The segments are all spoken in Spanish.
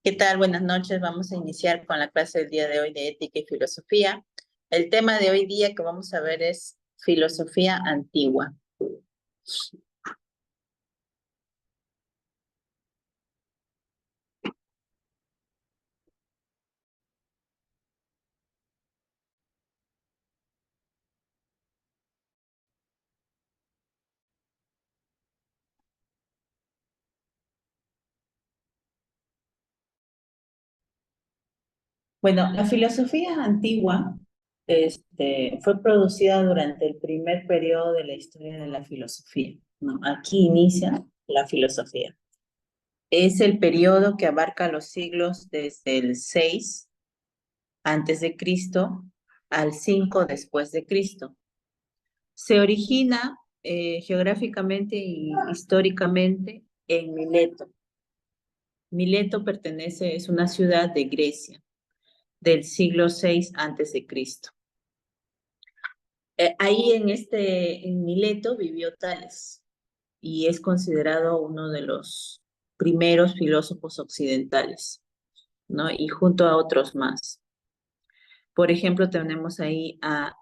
¿Qué tal? Buenas noches. Vamos a iniciar con la clase del día de hoy de Ética y Filosofía. El tema de hoy día que vamos a ver es filosofía antigua. Bueno, la filosofía antigua fue producida durante el primer periodo de la historia de la filosofía, ¿no? Aquí inicia la filosofía. Es el periodo que abarca los siglos desde el 6 antes de Cristo al 5 después de Cristo. Se origina geográficamente y históricamente en Mileto. Mileto es una ciudad de Grecia del siglo 6 antes de Cristo. Ahí en Mileto vivió Tales y es considerado uno de los primeros filósofos occidentales, ¿no? Y junto a otros más. Por ejemplo, tenemos ahí a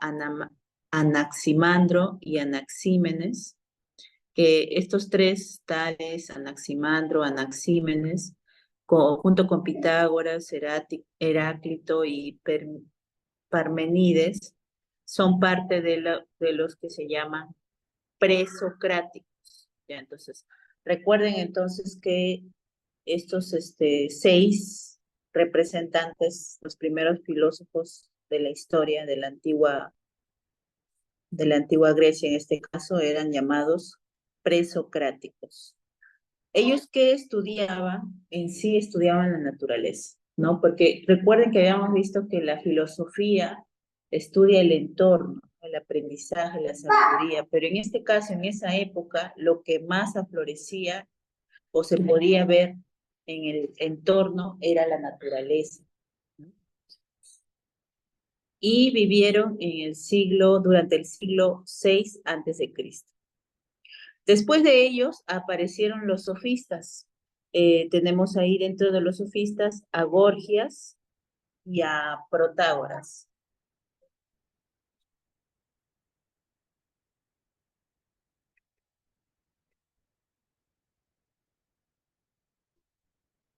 Anaximandro y Anaxímenes, que estos tres, Tales, Anaximandro, Anaxímenes, junto con Pitágoras, Heráclito y Parmenides, son parte de los que se llaman presocráticos. ¿Ya? Entonces, recuerden entonces que estos seis representantes, los primeros filósofos de la historia de la antigua Grecia en este caso, eran llamados presocráticos. Ellos que estudiaban, en sí estudiaban la naturaleza, ¿no? Porque recuerden que habíamos visto que la filosofía estudia el entorno, el aprendizaje, la sabiduría, pero en este caso, en esa época, lo que más aflorecía o se podía ver en el entorno era la naturaleza, ¿no? Y vivieron durante el siglo 6 antes de Cristo. Después de ellos aparecieron los sofistas. Tenemos ahí dentro de los sofistas a Gorgias y a Protágoras.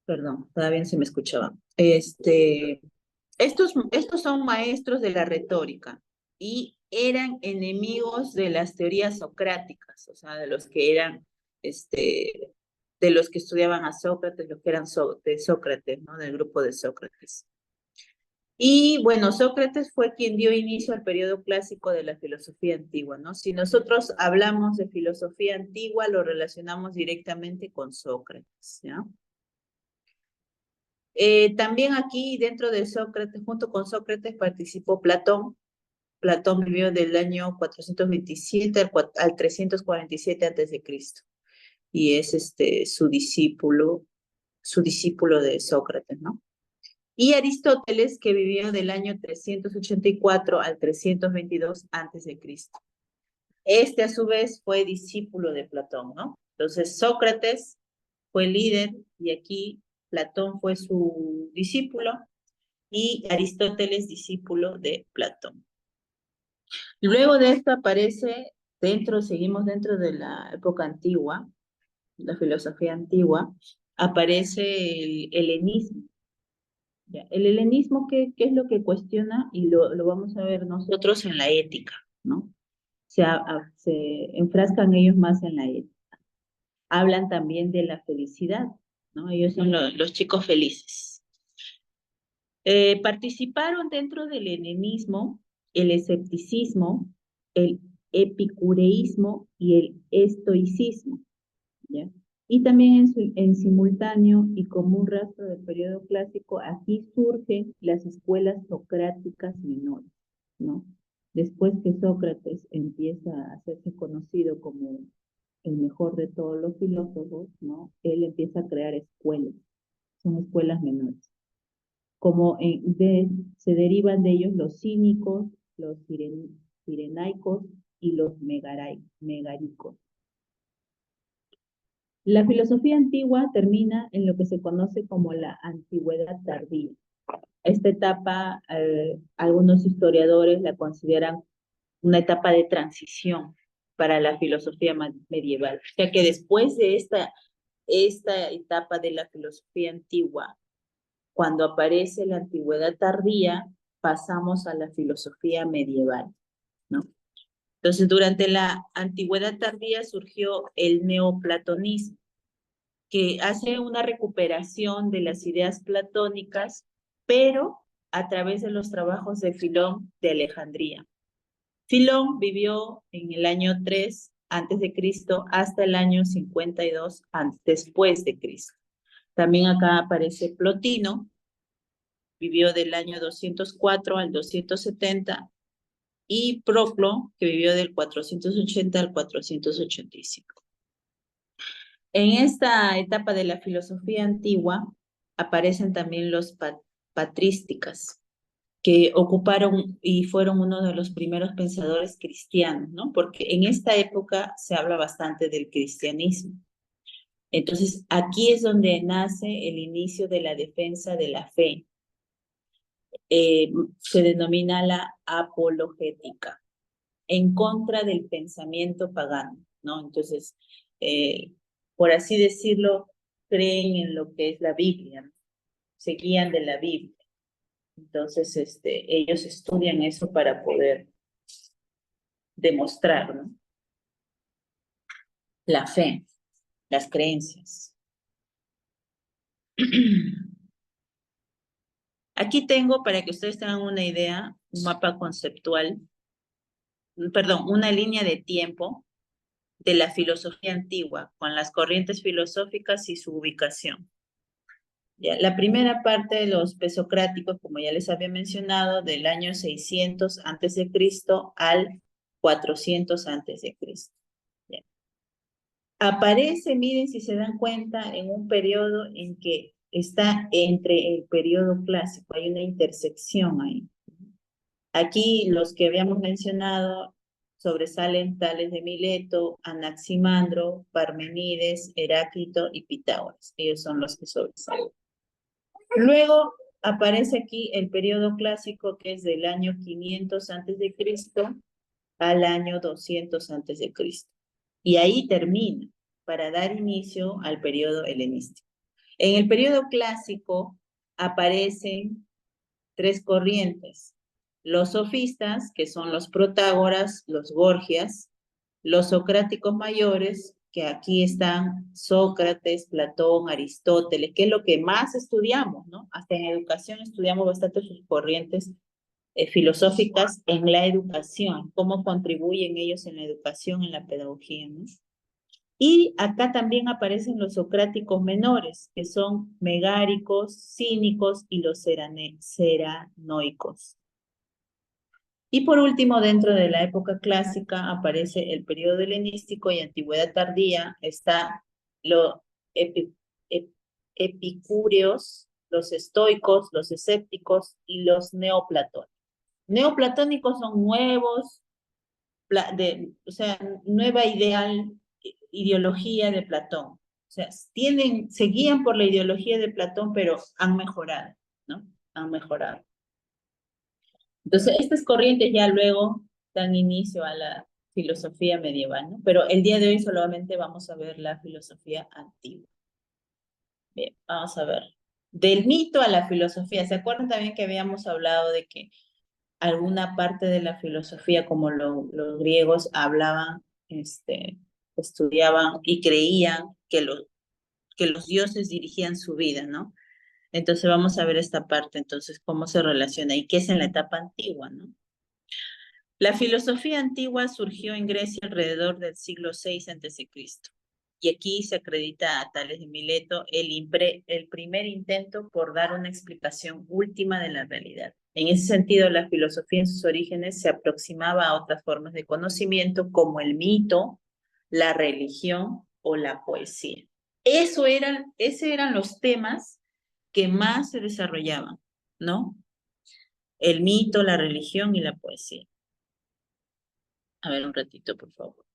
Perdón, todavía no se me escuchaba. Estos son maestros de la retórica y eran enemigos de las teorías socráticas, o sea, de los que estudiaban a Sócrates, los que eran de Sócrates, ¿no? Del grupo de Sócrates. Y bueno, Sócrates fue quien dio inicio al periodo clásico de la filosofía antigua, ¿no? Si nosotros hablamos de filosofía antigua, lo relacionamos directamente con Sócrates, ¿ya? También aquí dentro de Sócrates, junto con Sócrates, participó Platón. Platón vivió del año 427 al 347 antes de Cristo y es su discípulo de Sócrates, ¿no? Y Aristóteles, que vivió del año 384 al 322 antes de Cristo. Este, a su vez, fue discípulo de Platón, ¿no? Entonces, Sócrates fue líder y aquí Platón fue su discípulo y Aristóteles discípulo de Platón. Luego de esto seguimos dentro de la época antigua, la filosofía antigua, aparece el helenismo. ¿Ya? El helenismo, ¿qué es lo que cuestiona? Y lo vamos a ver nosotros en la ética, ¿no? Se enfrascan ellos más en la ética. Hablan también de la felicidad, ¿no? Ellos son los chicos felices. Participaron dentro del helenismo el escepticismo, el epicureísmo y el estoicismo, ¿ya? Y también en simultáneo y como un rastro del periodo clásico, aquí surgen las escuelas socráticas menores, ¿no? Después que Sócrates empieza a hacerse conocido como el mejor de todos los filósofos, ¿no? Él empieza a crear escuelas, son escuelas menores. Se derivan de ellos los cínicos, los cirenaicos y los megaricos. La filosofía antigua termina en lo que se conoce como la antigüedad tardía. Esta etapa, algunos historiadores la consideran una etapa de transición para la filosofía medieval. O sea que después de esta etapa de la filosofía antigua, cuando aparece la antigüedad tardía, pasamos a la filosofía medieval, ¿no? Entonces, durante la antigüedad tardía surgió el neoplatonismo, que hace una recuperación de las ideas platónicas, pero a través de los trabajos de Filón de Alejandría. Filón vivió en el año 3 antes de Cristo hasta el año 52 después de Cristo. También acá aparece Plotino, vivió del año 204 al 270, y Proclo, que vivió del 480 al 485. En esta etapa de la filosofía antigua aparecen también los patrísticas, que ocuparon y fueron uno de los primeros pensadores cristianos, ¿no? Porque en esta época se habla bastante del cristianismo. Entonces, aquí es donde nace el inicio de la defensa de la fe. Se denomina la apologética, en contra del pensamiento pagano, ¿no? Entonces, eh, por así decirlo, creen en lo que es la Biblia, ¿no? Se guían de la Biblia. Entonces, ellos estudian eso para poder demostrar, ¿no? La fe, las creencias. Aquí tengo, para que ustedes tengan una idea, un mapa conceptual, perdón, una línea de tiempo de la filosofía antigua, con las corrientes filosóficas y su ubicación. Ya, la primera parte de los presocráticos, como ya les había mencionado, del año 600 antes de Cristo al 400 antes de Cristo. Ya. Aparece, miren si se dan cuenta, en un periodo en que está entre el periodo clásico, hay una intersección ahí. Aquí los que habíamos mencionado sobresalen Tales de Mileto, Anaximandro, Parmenides, Heráclito y Pitágoras. Ellos son los que sobresalen. Luego aparece aquí el periodo clásico, que es del año 500 antes de Cristo al año 200 antes de Cristo. Y ahí termina para dar inicio al periodo helenístico. En el periodo clásico aparecen tres corrientes: los sofistas, que son los Protágoras, los Gorgias; los socráticos mayores, que aquí están Sócrates, Platón, Aristóteles, que es lo que más estudiamos, ¿no? Hasta en educación estudiamos bastante sus corrientes filosóficas en la educación, cómo contribuyen ellos en la educación, en la pedagogía, ¿no? Y acá también aparecen los socráticos menores, que son megáricos, cínicos y los seranoicos. Y por último, dentro de la época clásica aparece el periodo helenístico y antigüedad tardía. Está los epicúreos, los estoicos, los escépticos y los neoplatónicos. Neoplatónicos son nuevos, o sea, nueva ideología de Platón. O sea, se guían por la ideología de Platón, pero han mejorado, ¿no? Han mejorado. Entonces, estas corrientes ya luego dan inicio a la filosofía medieval, ¿no? Pero el día de hoy solamente vamos a ver la filosofía antigua. Bien, vamos a ver. Del mito a la filosofía. ¿Se acuerdan también que habíamos hablado de que alguna parte de la filosofía, como los griegos, hablaban, estudiaban y creían que los dioses dirigían su vida, ¿no? Entonces vamos a ver esta parte, entonces, cómo se relaciona y qué es en la etapa antigua, ¿no? La filosofía antigua surgió en Grecia alrededor del siglo VI a.C. Y aquí se acredita a Tales de Mileto el primer intento por dar una explicación última de la realidad. En ese sentido, la filosofía en sus orígenes se aproximaba a otras formas de conocimiento como el mito, la religión o la poesía. Esos eran los temas que más se desarrollaban, ¿no? El mito, la religión y la poesía. A ver, un ratito, por favor.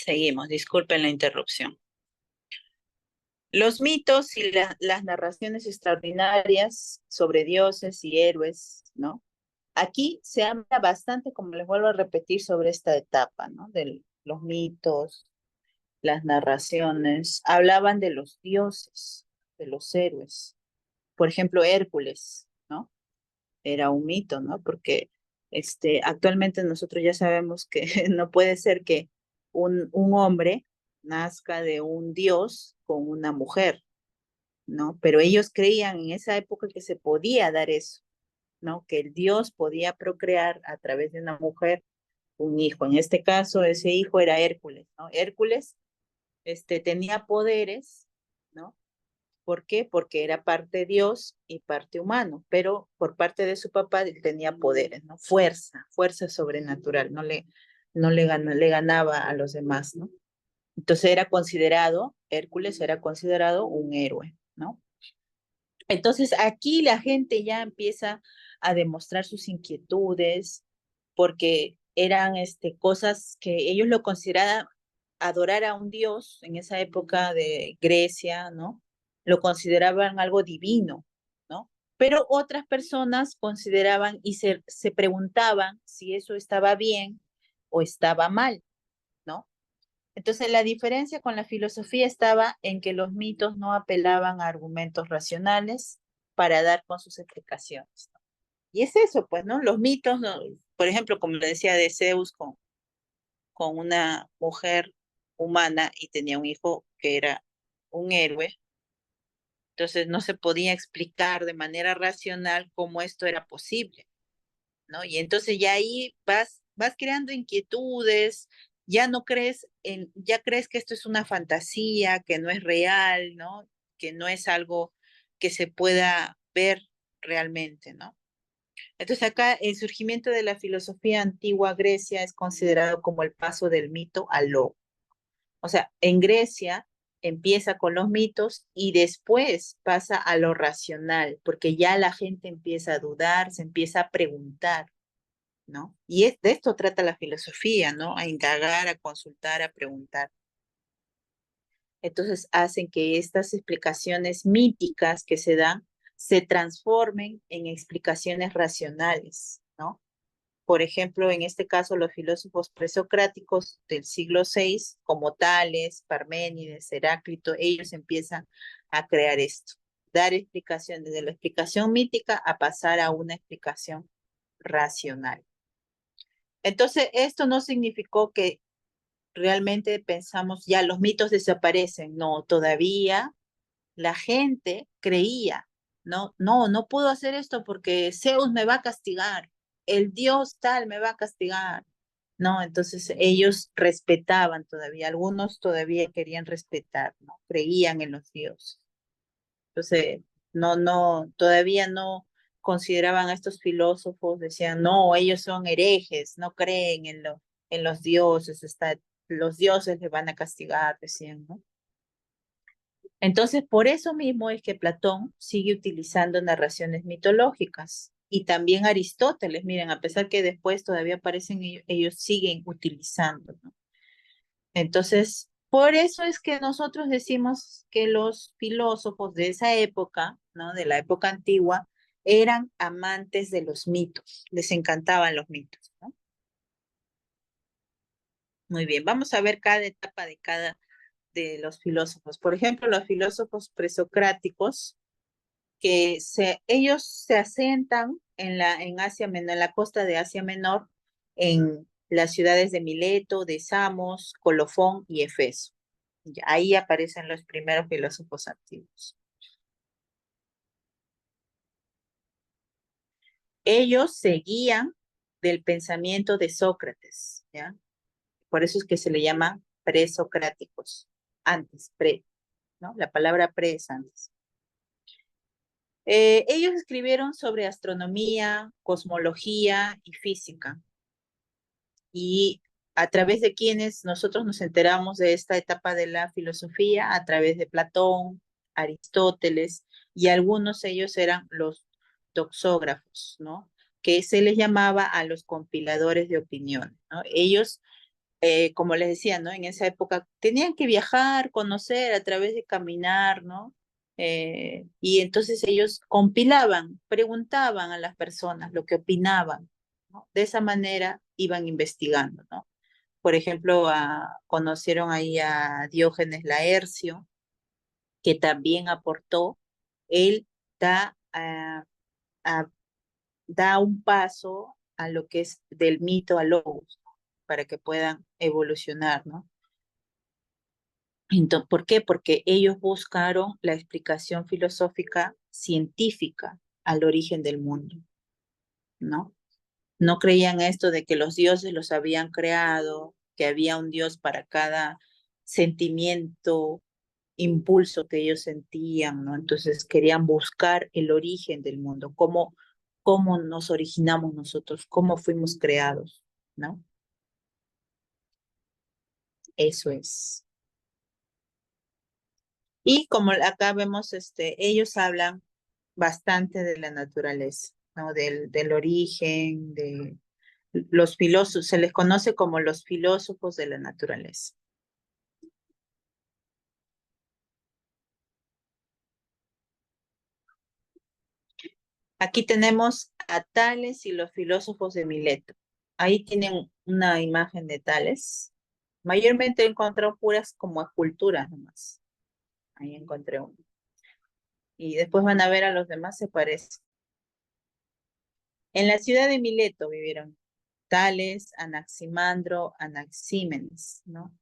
Seguimos, disculpen la interrupción. Los mitos y las narraciones extraordinarias sobre dioses y héroes, ¿no? Aquí se habla bastante, como les vuelvo a repetir, sobre esta etapa, ¿no? De los mitos, las narraciones. Hablaban de los dioses, de los héroes. Por ejemplo, Hércules, ¿no? Era un mito, ¿no? Porque actualmente nosotros ya sabemos que no puede ser que un hombre nazca de un dios con una mujer, ¿no? Pero ellos creían en esa época que se podía dar eso, ¿no? Que el dios podía procrear a través de una mujer un hijo. En este caso, ese hijo era Hércules, ¿no? Hércules, tenía poderes, ¿no? ¿Por qué? Porque era parte Dios y parte humano, pero por parte de su papá él tenía poderes, ¿no? Fuerza sobrenatural, le ganaba a los demás, ¿no? Entonces Hércules era considerado un héroe, ¿no? Entonces aquí la gente ya empieza a demostrar sus inquietudes porque eran cosas que ellos lo consideraban adorar a un dios en esa época de Grecia, ¿no? Lo consideraban algo divino, ¿no? Pero otras personas consideraban y se preguntaban si eso estaba bien o estaba mal, ¿no? Entonces, la diferencia con la filosofía estaba en que los mitos no apelaban a argumentos racionales para dar con sus explicaciones, ¿no? Y es eso, pues, ¿no? Los mitos, ¿no? Por ejemplo, como le decía de Zeus con una mujer humana y tenía un hijo que era un héroe, entonces no se podía explicar de manera racional cómo esto era posible, ¿no? Y entonces ya ahí vas creando inquietudes, ya no crees ya crees que esto es una fantasía, que no es real, ¿no? Que no es algo que se pueda ver realmente, ¿no? Entonces acá el surgimiento de la filosofía antigua Grecia es considerado como el paso del mito al lobo. O sea, en Grecia empieza con los mitos y después pasa a lo racional, porque ya la gente empieza a dudar, se empieza a preguntar, ¿no? Y de esto trata la filosofía, ¿no? A indagar, a consultar, a preguntar. Entonces hacen que estas explicaciones míticas que se dan se transformen en explicaciones racionales, ¿no? Por ejemplo, en este caso, los filósofos presocráticos del siglo VI, como Tales, Parménides, Heráclito, ellos empiezan a crear esto, dar explicaciones de la explicación mítica a pasar a una explicación racional. Entonces, esto no significó que realmente pensamos ya los mitos desaparecen, no, todavía la gente creía, no, no, no puedo hacer esto porque Zeus me va a castigar, el dios tal me va a castigar, no, entonces ellos respetaban todavía, algunos todavía querían respetar, no, creían en los dioses. Entonces, no, todavía no consideraban a estos filósofos, decían, no, ellos son herejes, no creen en los dioses, los dioses les van a castigar, decían, ¿no? Entonces, por eso mismo es que Platón sigue utilizando narraciones mitológicas y también Aristóteles, miren, a pesar que después todavía aparecen ellos siguen utilizando, ¿no? Entonces, por eso es que nosotros decimos que los filósofos de esa época, ¿no? De la época antigua, eran amantes de los mitos, les encantaban los mitos, ¿no? Muy bien, vamos a ver cada etapa de cada de los filósofos. Por ejemplo, los filósofos presocráticos, ellos se asientan en Asia Menor, en la costa de Asia Menor, en las ciudades de Mileto, de Samos, Colofón y Efeso. Ahí aparecen los primeros filósofos antiguos. Ellos seguían del pensamiento de Sócrates, ¿ya? Por eso es que se le llama presocráticos, antes, ¿no? La palabra pre es antes. Ellos escribieron sobre astronomía, cosmología y física, y a través de quienes nosotros nos enteramos de esta etapa de la filosofía, a través de Platón, Aristóteles, y algunos de ellos eran los doxógrafos, ¿no? Que se les llamaba a los compiladores de opinión, ¿no? Ellos como les decía, ¿no? En esa época tenían que viajar, conocer a través de caminar, ¿no? Y entonces ellos compilaban, preguntaban a las personas lo que opinaban, ¿no? De esa manera iban investigando, ¿no? Por ejemplo, conocieron ahí a Diógenes Laercio, que también aportó. Él da, a- da un paso a lo que es del mito al logos, para que puedan evolucionar, ¿no? Entonces, ¿por qué? Porque ellos buscaron la explicación filosófica científica al origen del mundo, ¿no? No creían esto de que los dioses los habían creado, que había un dios para cada sentimiento, impulso que ellos sentían, ¿no? Entonces querían buscar el origen del mundo, cómo nos originamos nosotros, cómo fuimos creados, ¿no? Eso es. Y como acá vemos, ellos hablan bastante de la naturaleza, ¿no? Del origen, de los filósofos, se les conoce como los filósofos de la naturaleza. Aquí tenemos a Tales y los filósofos de Mileto. Ahí tienen una imagen de Tales. Mayormente he encontrado puras como esculturas nomás. Ahí encontré uno. Y después van a ver a los demás, se parecen. En la ciudad de Mileto vivieron Tales, Anaximandro, Anaxímenes, ¿no?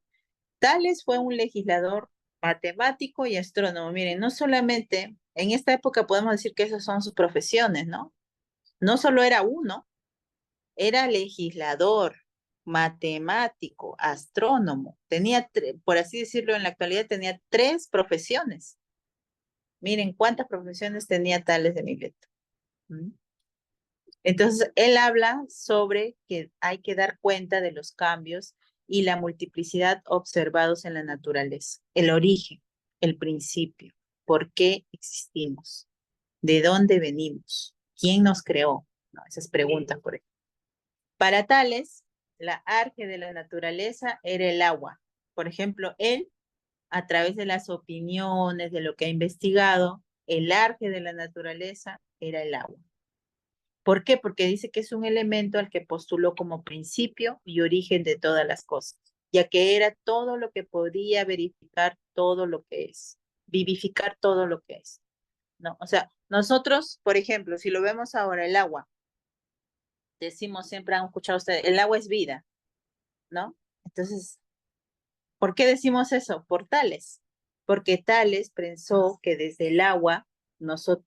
Tales fue un legislador, matemático y astrónomo. Miren, no solamente en esta época podemos decir que esas son sus profesiones, ¿no? No solo era uno, era legislador, matemático, astrónomo. Tenía, por así decirlo, en la actualidad tenía tres profesiones. Miren cuántas profesiones tenía Tales de Mileto. ¿Mm? Entonces, él habla sobre que hay que dar cuenta de los cambios y la multiplicidad observados en la naturaleza, el origen, el principio, por qué existimos, de dónde venimos, quién nos creó, ¿no? Esas preguntas, por ejemplo. Para Tales, la arge de la naturaleza era el agua. Por ejemplo, él, a través de las opiniones, de lo que ha investigado, el arge de la naturaleza era el agua. ¿Por qué? Porque dice que es un elemento al que postuló como principio y origen de todas las cosas, ya que era todo lo que podía verificar todo lo que es, vivificar todo lo que es, ¿no? O sea, nosotros, por ejemplo, si lo vemos ahora, el agua, decimos siempre, han escuchado ustedes, el agua es vida, ¿no? Entonces, ¿por qué decimos eso? Por Tales, porque Tales pensó que desde el agua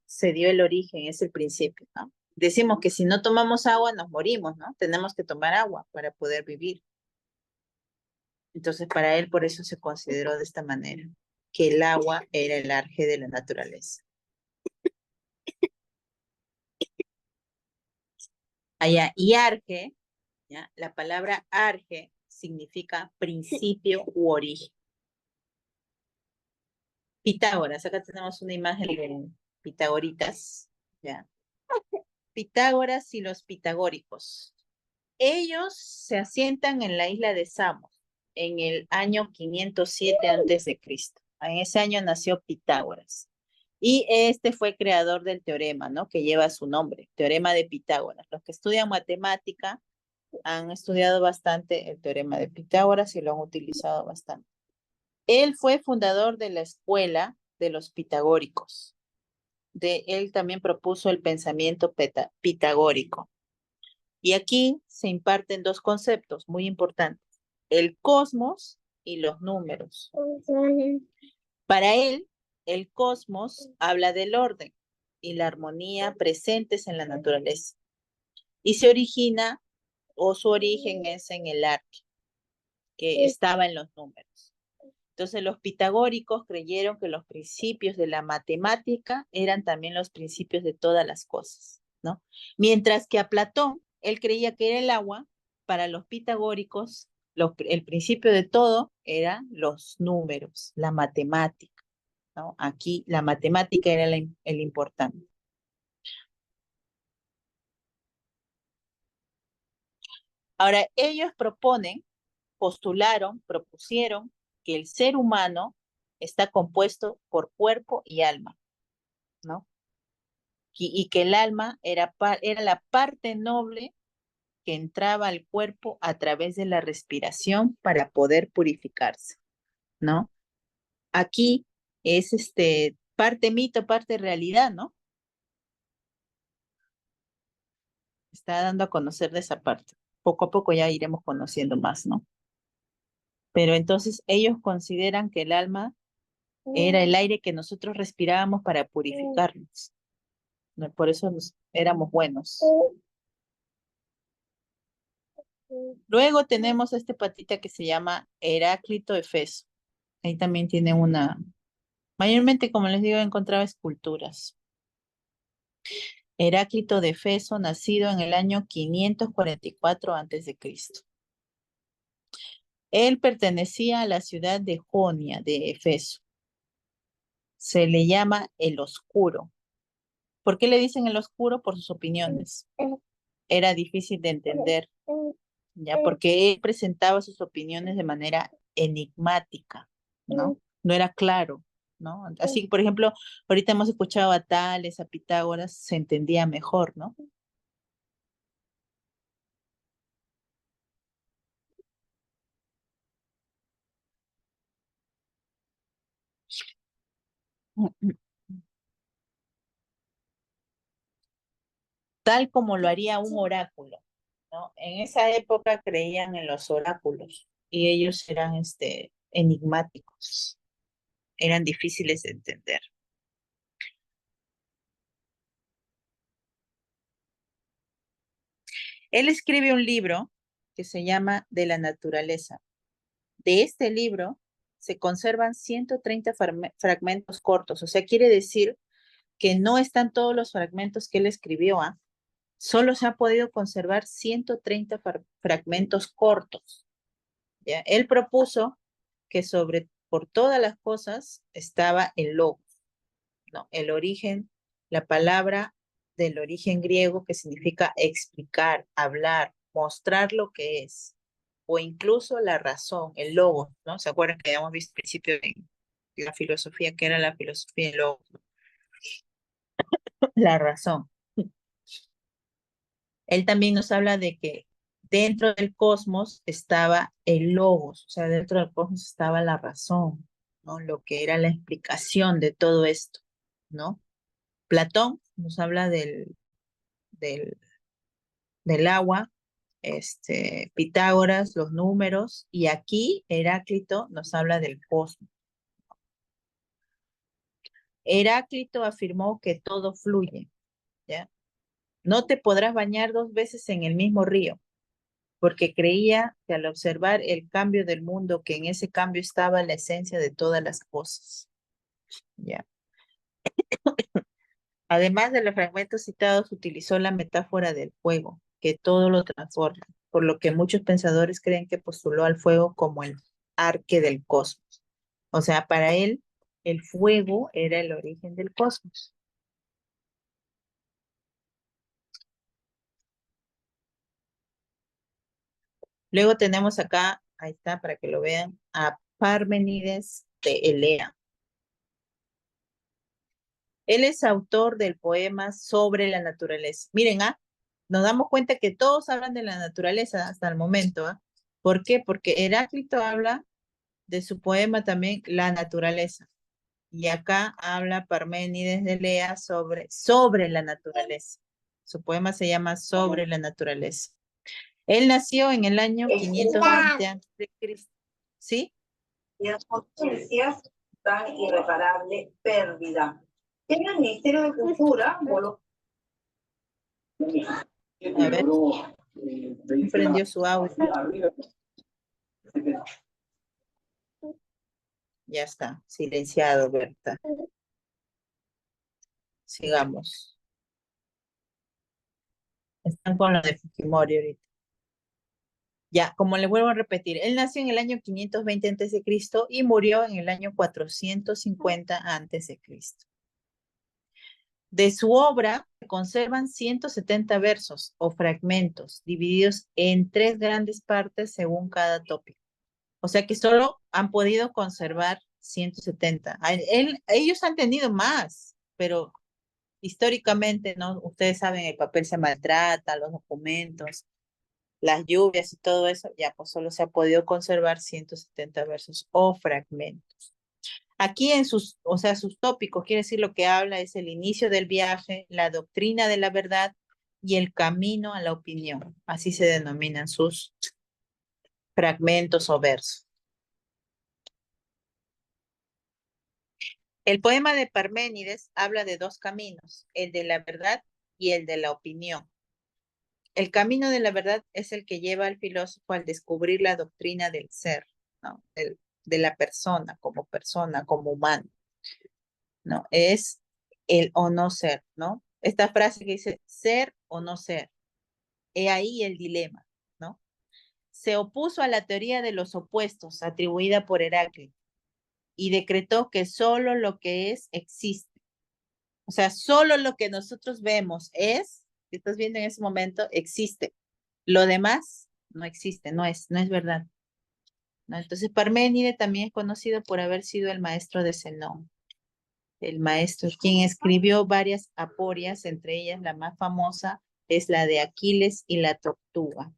se dio el origen, es el principio, ¿no? Decimos que si no tomamos agua nos morimos, ¿no? Tenemos que tomar agua para poder vivir. Entonces, para él, por eso se consideró de esta manera, que el agua era el arge de la naturaleza. Allá, y arge, ¿ya? La palabra arge significa principio u origen. Pitágoras, acá tenemos una imagen de pitagoritas, ¿ya? Pitágoras y los pitagóricos. Ellos se asientan en la isla de Samos en el año 507 a.C. En ese año nació Pitágoras. Y este fue creador del teorema, ¿no? Que lleva su nombre, teorema de Pitágoras. Los que estudian matemática han estudiado bastante el teorema de Pitágoras y lo han utilizado bastante. Él fue fundador de la escuela de los pitagóricos. De él también propuso el pensamiento pitagórico. Y aquí se imparten dos conceptos muy importantes, el cosmos y los números. Para él, el cosmos habla del orden y la armonía presentes en la naturaleza. Y se origina, o su origen es en el arte, que estaba en los números. Entonces los pitagóricos creyeron que los principios de la matemática eran también los principios de todas las cosas, ¿no? Mientras que a Platón, él creía que era el agua, para los pitagóricos, el principio de todo eran los números, la matemática, ¿no? Aquí la matemática era el importante. Ahora, ellos proponen propusieron que el ser humano está compuesto por cuerpo y alma, ¿no? Y que el alma era la parte noble que entraba al cuerpo a través de la respiración para poder purificarse, ¿no? Aquí es parte mito, parte realidad, ¿no? Está dando a conocer de esa parte. Poco a poco ya iremos conociendo más, ¿no? Pero entonces ellos consideran que el alma era el aire que nosotros respirábamos para purificarnos, ¿no? Por eso éramos buenos. Luego tenemos este patita que se llama Heráclito Efeso. Ahí también tiene mayormente, como les digo, he encontrado esculturas. Heráclito de Efeso, nacido en el año 544 a.C. Él pertenecía a la ciudad de Jonia, de Efeso. Se le llama el Oscuro. ¿Por qué le dicen el Oscuro? Por sus opiniones. Era difícil de entender, ya, porque él presentaba sus opiniones de manera enigmática, ¿no? No era claro, ¿no? Así, por ejemplo, ahorita hemos escuchado a Tales, a Pitágoras, se entendía mejor, ¿no? Tal como lo haría un oráculo, ¿no? En esa época creían en los oráculos y ellos eran enigmáticos, eran difíciles de entender. Él escribe un libro que se llama De la naturaleza. De este libro se conservan 130 fragmentos cortos, o sea, quiere decir que no están todos los fragmentos que él escribió, ¿ah? Solo se ha podido conservar 130 fragmentos cortos, ¿ya? Él propuso que por todas las cosas estaba el logos, ¿no? El origen, la palabra del origen griego que significa explicar, hablar, mostrar lo que es, o incluso la razón, el logos, ¿no? ¿Se acuerdan que habíamos visto al principio en la filosofía, que era la filosofía del logos, ¿no? La razón. Él también nos habla de que dentro del cosmos estaba el logos, o sea, dentro del cosmos estaba la razón, ¿no? Lo que era la explicación de todo esto, ¿no? Platón nos habla del, del agua, Pitágoras, los números, y aquí Heráclito nos habla del cosmos. Heráclito afirmó que todo fluye, ¿ya? No te podrás bañar dos veces en el mismo río, porque creía que al observar el cambio del mundo, que en ese cambio estaba la esencia de todas las cosas, ¿ya? Además de los fragmentos citados, utilizó la metáfora del fuego, que todo lo transforma, por lo que muchos pensadores creen que postuló al fuego como el arque del cosmos. O sea, para él, el fuego era el origen del cosmos. Luego tenemos acá, ahí está, para que lo vean, a Parménides de Elea. Él es autor del poema Sobre la naturaleza. Miren, nos damos cuenta que todos hablan de la naturaleza hasta el momento, ¿ah? ¿Por qué? Porque Heráclito habla de su poema también La naturaleza. Y acá habla Parménides de Lea sobre la naturaleza. Su poema se llama Sobre la naturaleza. Él nació en el año 520 a.C. ¿Sí? Y las consecuencias tan irreparable pérdida. En el Ministerio de Cultura, A ver, prendió su audio. Ya está, silenciado, Berta. Sigamos. Están con lo de Fujimori ahorita. Ya, como le vuelvo a repetir, él nació en el año 520 a.C. y murió en el año 450 a.C. De su obra se conservan 170 versos o fragmentos divididos en tres grandes partes según cada tópico. O sea que solo han podido conservar 170. Ellos han tenido más, pero históricamente, ¿no? Ustedes saben, el papel se maltrata, los documentos, las lluvias y todo eso, ya pues solo se ha podido conservar 170 versos o fragmentos. Aquí en sus, o sea, sus tópicos, quiere decir lo que habla es el inicio del viaje, la doctrina de la verdad y el camino a la opinión. Así se denominan sus fragmentos o versos. El poema de Parménides habla de dos caminos, el de la verdad y el de la opinión. El camino de la verdad es el que lleva al filósofo al descubrir la doctrina del ser, ¿no? De la persona, como humano, ¿no? Es el o no ser, ¿no? Esta frase que dice ser o no ser, he ahí el dilema, ¿no? Se opuso a la teoría de los opuestos atribuida por Heráclito y decretó que solo lo que es existe. O sea, solo lo que nosotros vemos que estás viendo en ese momento, existe. Lo demás no existe, no es verdad, ¿no? Entonces, Parménides también es conocido por haber sido el maestro de Zenón, el maestro quien escribió varias aporias, entre ellas la más famosa es la de Aquiles y la tortuga.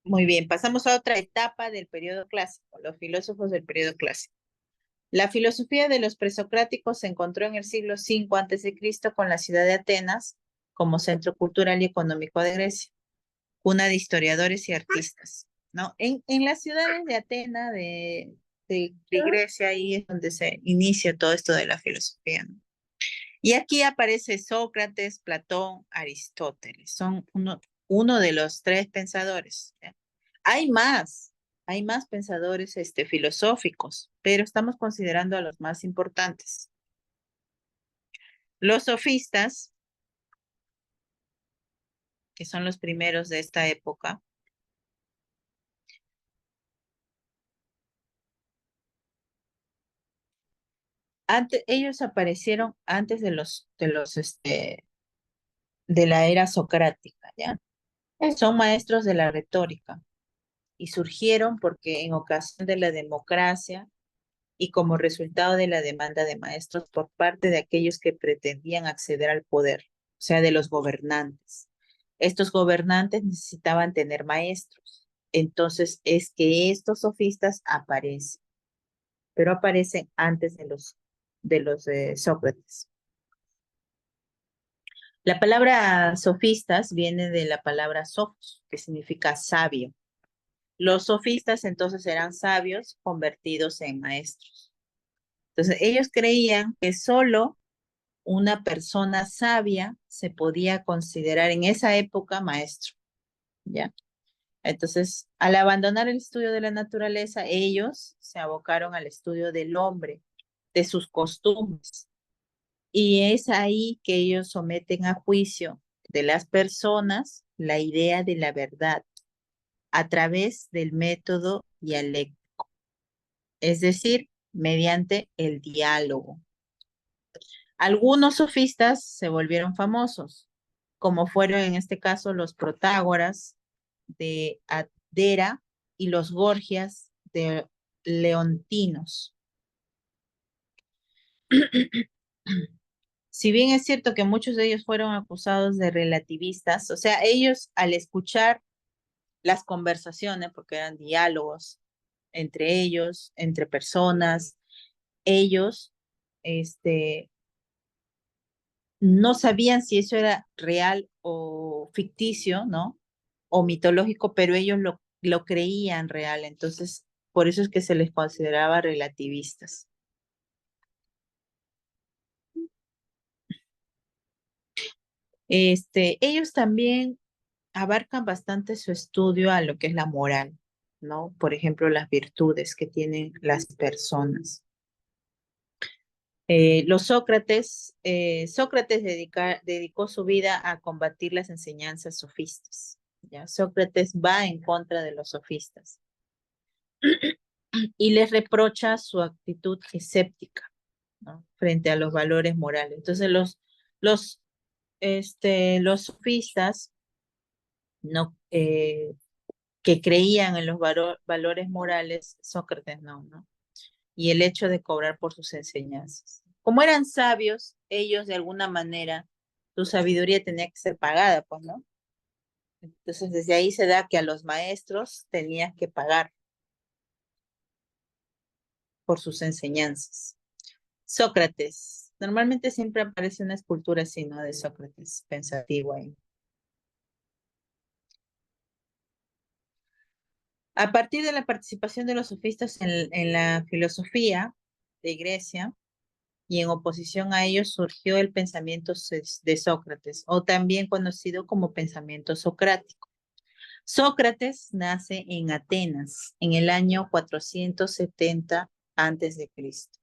Muy bien, pasamos a otra etapa del periodo clásico, los filósofos del periodo clásico. La filosofía de los presocráticos se encontró en el siglo V a.C. con la ciudad de Atenas como centro cultural y económico de Grecia, cuna de historiadores y artistas, ¿no? En las ciudades de Atenas, de Grecia, ahí es donde se inicia todo esto de la filosofía, ¿no? Y aquí aparece Sócrates, Platón, Aristóteles, son uno de los tres pensadores, ¿ya? Hay más, hay más pensadores filosóficos, pero estamos considerando a los más importantes. Los sofistas, que son los primeros de esta época, ellos aparecieron antes de la era socrática, ¿ya? Son maestros de la retórica y surgieron porque en ocasión de la democracia y como resultado de la demanda de maestros por parte de aquellos que pretendían acceder al poder, o sea, de los gobernantes. Estos gobernantes necesitaban tener maestros. Entonces es que estos sofistas aparecen, pero aparecen antes de los Sócrates. La palabra sofistas viene de la palabra sofos, que significa sabio. Los sofistas entonces eran sabios convertidos en maestros. Entonces ellos creían que solo una persona sabia se podía considerar en esa época maestro, ¿ya? Entonces, al abandonar el estudio de la naturaleza, ellos se abocaron al estudio del hombre, de sus costumbres. Y es ahí que ellos someten a juicio de las personas la idea de la verdad a través del método dialéctico, es decir, mediante el diálogo. Algunos sofistas se volvieron famosos, como fueron en este caso los Protágoras de Adera y los Gorgias de Leontinos. Si bien es cierto que muchos de ellos fueron acusados de relativistas, o sea, ellos al escuchar las conversaciones, porque eran diálogos entre ellos, entre personas, ellos, no sabían si eso era real o ficticio, ¿no? O mitológico, pero ellos lo creían real, entonces por eso es que se les consideraba relativistas. Ellos también abarcan bastante su estudio a lo que es la moral, ¿no? Por ejemplo, las virtudes que tienen las personas. Sócrates dedicó su vida a combatir las enseñanzas sofistas, ¿ya? Sócrates va en contra de los sofistas y les reprocha su actitud escéptica, ¿no? Frente a los valores morales. Entonces, los los sofistas no, que creían en los valores morales, Sócrates no. Y el hecho de cobrar por sus enseñanzas. Como eran sabios, ellos de alguna manera, su sabiduría tenía que ser pagada, pues, ¿no? Entonces, desde ahí se da que a los maestros tenían que pagar por sus enseñanzas. Sócrates. Normalmente siempre aparece una escultura así, ¿no? De Sócrates, pensativo ahí. A partir de la participación de los sofistas en la filosofía de Grecia y en oposición a ellos surgió el pensamiento de Sócrates, o también conocido como pensamiento socrático. Sócrates nace en Atenas en el año 470 antes de Cristo.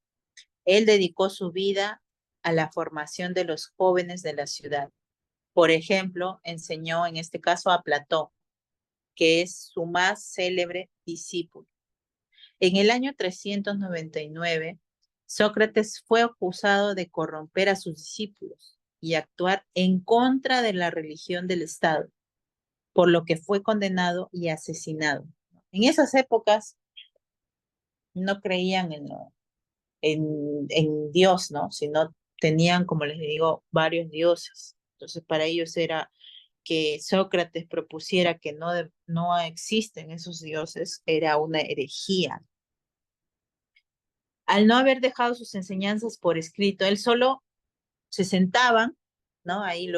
Él dedicó su vida a la formación de los jóvenes de la ciudad. Por ejemplo, enseñó en este caso a Platón, que es su más célebre discípulo. En el año 399, Sócrates fue acusado de corromper a sus discípulos y actuar en contra de la religión del Estado, por lo que fue condenado y asesinado. En esas épocas no creían en Dios, ¿no? Sino tenían, como les digo, varios dioses. Entonces, para ellos era que Sócrates propusiera que no existen esos dioses, era una herejía. Al no haber dejado sus enseñanzas por escrito, él solo se sentaban, ¿no? Ahí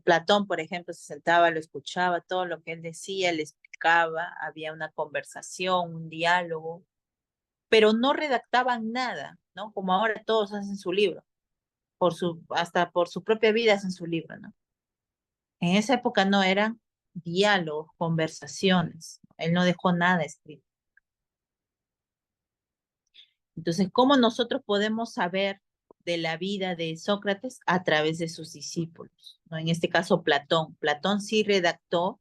Platón, por ejemplo, se sentaba, lo escuchaba, todo lo que él decía, le explicaba, había una conversación, un diálogo, pero no redactaban nada, ¿no? Como ahora todos hacen su libro, hasta por su propia vida hacen su libro, ¿no? En esa época no eran diálogos, conversaciones, él no dejó nada escrito. Entonces, ¿cómo nosotros podemos saber de la vida de Sócrates? A través de sus discípulos, ¿no? En este caso, Platón. Platón sí redactó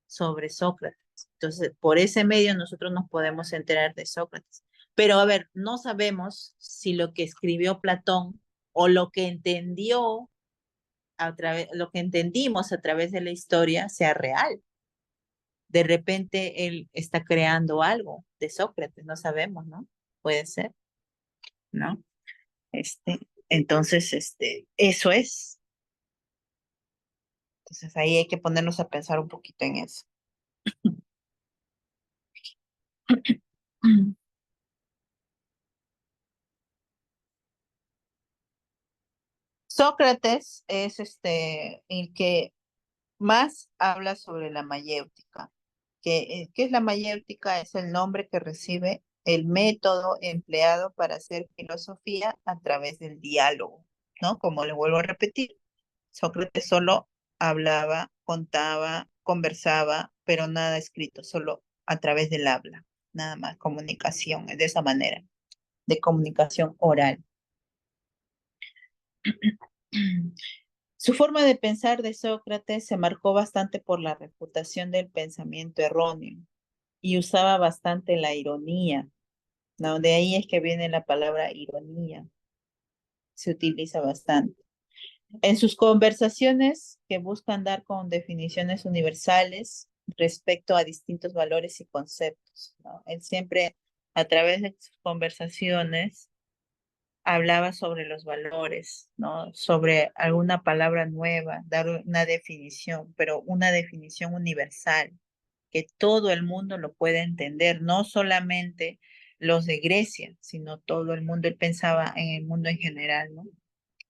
sobre Sócrates. Entonces, por ese medio nosotros nos podemos enterar de Sócrates. Pero, a ver, no sabemos si lo que escribió Platón o lo que entendió lo que entendimos a través de la historia sea real. De repente él está creando algo de Sócrates, no sabemos, ¿no? Puede ser, ¿no? Entonces, eso es. Entonces ahí hay que ponernos a pensar un poquito en eso. Sócrates es el que más habla sobre la mayéutica. ¿Qué es la mayéutica? Es el nombre que recibe el método empleado para hacer filosofía a través del diálogo, ¿no? Como le vuelvo a repetir, Sócrates solo hablaba, contaba, conversaba, pero nada escrito, solo a través del habla, nada más, comunicación, de esa manera, de comunicación oral. Su forma de pensar de Sócrates se marcó bastante por la reputación del pensamiento erróneo y usaba bastante la ironía, ¿no? De ahí es que viene la palabra ironía, se utiliza bastante. En sus conversaciones que buscan dar con definiciones universales respecto a distintos valores y conceptos, ¿no? Él siempre, a través de sus conversaciones, hablaba sobre los valores, ¿no? Sobre alguna palabra nueva, dar una definición, pero una definición universal, que todo el mundo lo pueda entender, no solamente los de Grecia, sino todo el mundo. Él pensaba en el mundo en general, ¿no?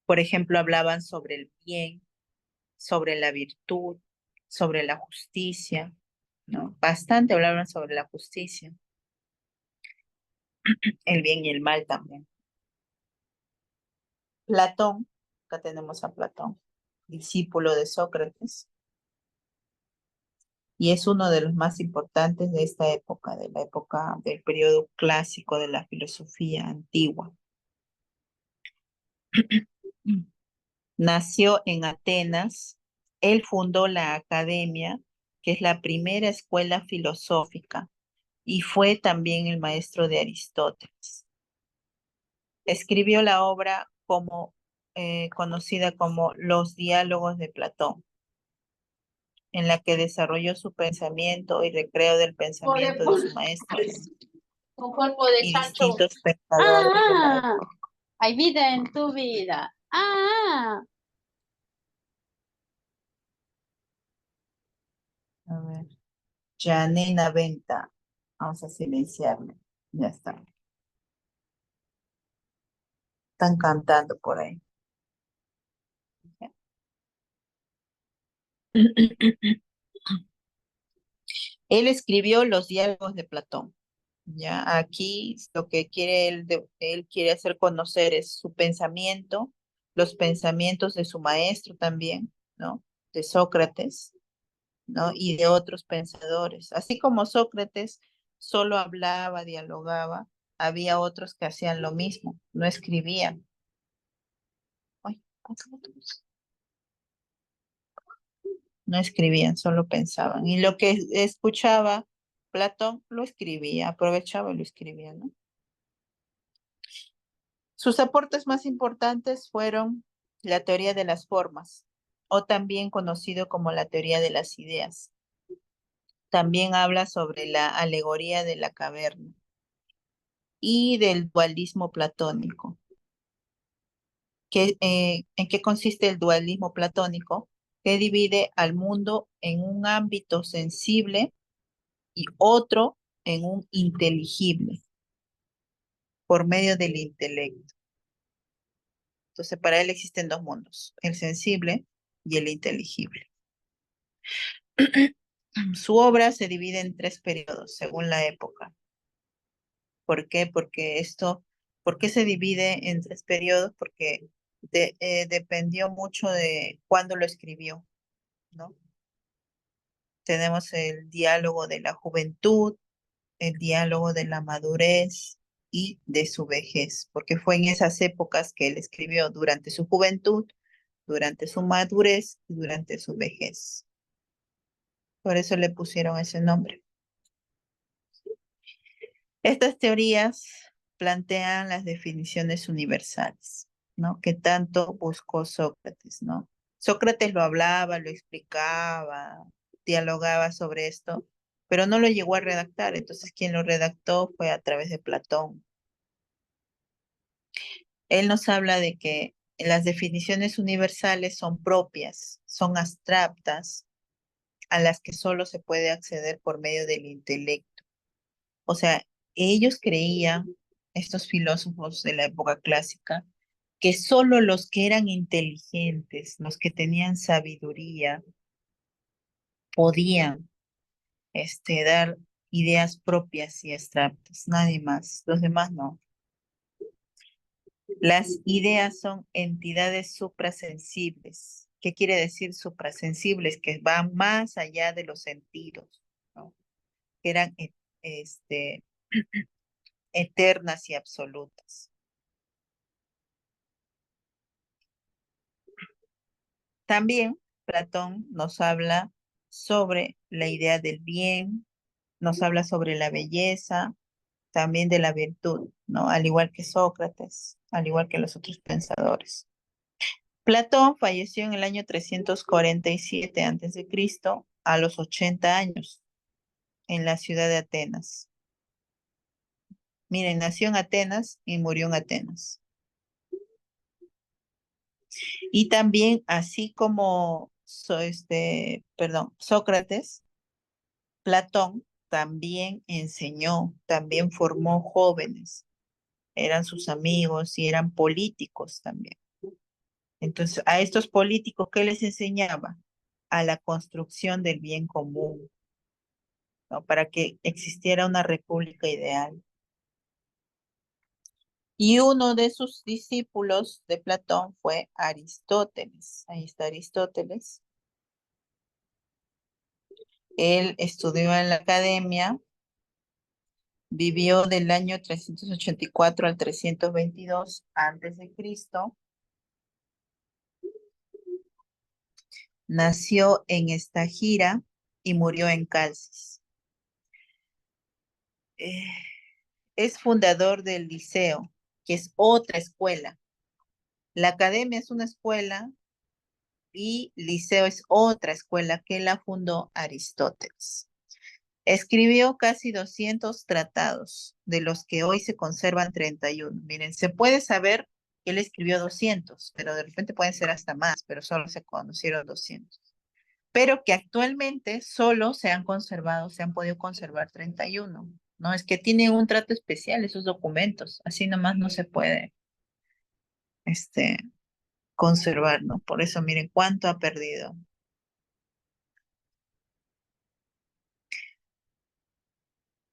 Por ejemplo, hablaban sobre el bien, sobre la virtud, sobre la justicia, ¿no? Bastante hablaban sobre la justicia, el bien y el mal también. Platón, acá tenemos a Platón, discípulo de Sócrates, y es uno de los más importantes de esta época, de la época del periodo clásico de la filosofía antigua. Nació en Atenas, él fundó la academia, que es la primera escuela filosófica, y fue también el maestro de Aristóteles. Escribió la obra como conocida como Los Diálogos de Platón, en la que desarrolló su pensamiento y recreo del pensamiento de su maestro Un cuerpo de y chancho. distintos pensadores de la Ah, época. hay vida en tu vida. Ah, A ver, Janena Venta. Vamos a silenciarme. Ya está. Están cantando por ahí. Él escribió los diálogos de Platón. Ya, aquí lo que quiere él quiere hacer conocer es su pensamiento, los pensamientos de su maestro también, ¿no? De Sócrates, ¿no? Y de otros pensadores. Así como Sócrates solo hablaba, dialogaba, había otros que hacían lo mismo, no escribían. Ay, no escribían, solo pensaban. Y lo que escuchaba Platón lo escribía, aprovechaba y lo escribía, ¿no? Sus aportes más importantes fueron la teoría de las formas, o también conocido como la teoría de las ideas. También habla sobre la alegoría de la caverna y del dualismo platónico. ¿En qué consiste el dualismo platónico? Que divide al mundo en un ámbito sensible y otro en un inteligible, por medio del intelecto. Entonces, para él existen dos mundos, el sensible y el inteligible. Su obra se divide en tres periodos, según la época. ¿Por qué? ¿Por qué se divide en tres periodos? Porque dependió mucho de cuándo lo escribió, ¿no? Tenemos el diálogo de la juventud, el diálogo de la madurez y de su vejez, porque fue en esas épocas que él escribió durante su juventud, durante su madurez y durante su vejez. Por eso le pusieron ese nombre. Estas teorías plantean las definiciones universales, ¿no? Que tanto buscó Sócrates, ¿no? Sócrates lo hablaba, lo explicaba, dialogaba sobre esto, pero no lo llegó a redactar. Entonces, quien lo redactó fue a través de Platón. Él nos habla de que las definiciones universales son propias, son abstractas, a las que solo se puede acceder por medio del intelecto. O sea, ellos creían, estos filósofos de la época clásica, que solo los que eran inteligentes, los que tenían sabiduría, podían dar ideas propias y abstractas, nadie más, los demás no. Las ideas son entidades suprasensibles. ¿Qué quiere decir suprasensibles? Que van más allá de los sentidos, ¿no? Que eran este, eternas y absolutas. También Platón nos habla sobre la idea del bien, nos habla sobre la belleza, también de la virtud, ¿no? Al igual que Sócrates, al igual que los otros pensadores. Platón falleció en el año 347 a.C., a los 80 años, en la ciudad de Atenas. Miren, nació en Atenas y murió en Atenas. Y también, así como Sócrates, Platón también enseñó, también formó jóvenes, eran sus amigos y eran políticos también. Entonces, a estos políticos, ¿qué les enseñaba? A la construcción del bien común, ¿no? Para que existiera una república ideal. Y uno de sus discípulos de Platón fue Aristóteles. Ahí está Aristóteles. Él estudió en la academia, vivió del año 384 al 322 antes de Cristo. Nació en Estagira y murió en Calcis. Es fundador del Liceo, que es otra escuela, La academia es una escuela y liceo es otra escuela que la fundó Aristóteles. Escribió casi 200 tratados, de los que hoy se conservan 31. Miren, se puede saber que él escribió 200, pero de repente pueden ser hasta más, pero solo se conocieron 200. Pero que actualmente solo se han conservado, se han podido conservar 31. ¿No? Es que tienen un trato especial esos documentos, así nomás no se puede este, conservar, ¿no? Por eso miren cuánto ha perdido.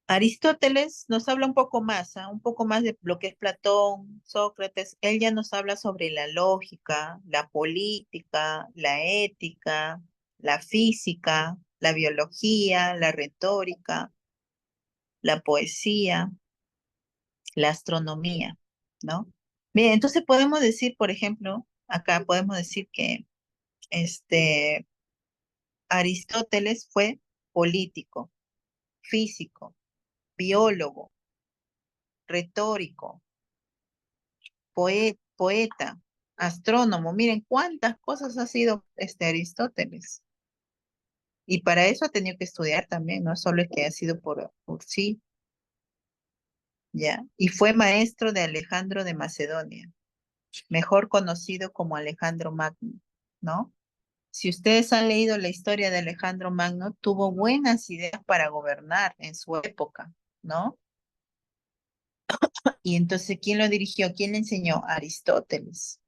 Aristóteles nos habla un poco más, ¿ah? Un poco más de lo que es Platón, Sócrates. Él ya nos habla sobre la lógica, la política, la ética, la física, la biología, la retórica, la poesía, la astronomía, ¿no? Bien, entonces podemos decir, por ejemplo, acá podemos decir que este Aristóteles fue político, físico, biólogo, retórico, poeta, astrónomo. Miren cuántas cosas ha sido este Aristóteles. Y para eso ha tenido que estudiar también, no solo es que ha sido por sí, ¿ya? Y fue maestro de Alejandro de Macedonia, mejor conocido como Alejandro Magno, ¿no? Si ustedes han leído la historia de Alejandro Magno, tuvo buenas ideas para gobernar en su época, ¿no? Y entonces, ¿quién lo dirigió? ¿Quién le enseñó? Aristóteles.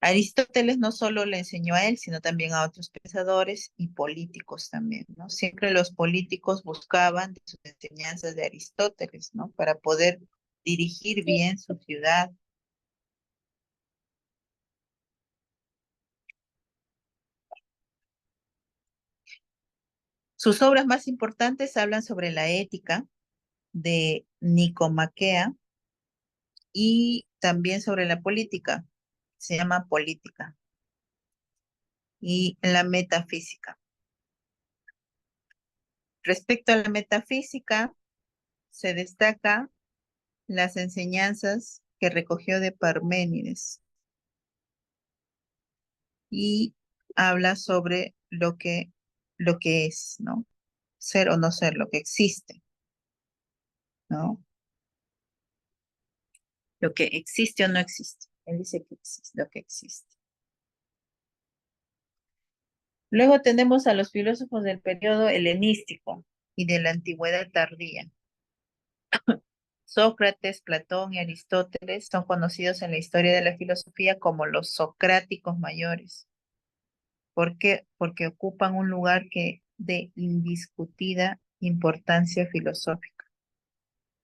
Aristóteles no solo le enseñó a él, sino también a otros pensadores y políticos también, ¿no? Siempre los políticos buscaban de sus enseñanzas de Aristóteles, ¿no? Para poder dirigir bien su ciudad. Sus obras más importantes hablan sobre la ética de Nicomaquea y también sobre la política. Se llama Política y la metafísica. Respecto a la metafísica, se destaca las enseñanzas que recogió de Parménides y habla sobre lo que es, ¿no? Ser o no ser, lo que existe, ¿no? Lo que existe o no existe. Él dice que existe, lo que existe. Luego tenemos a los filósofos del periodo helenístico y de la antigüedad tardía. Sócrates, Platón y Aristóteles son conocidos en la historia de la filosofía como los socráticos mayores. ¿Por qué? Porque ocupan un lugar de indiscutida importancia filosófica.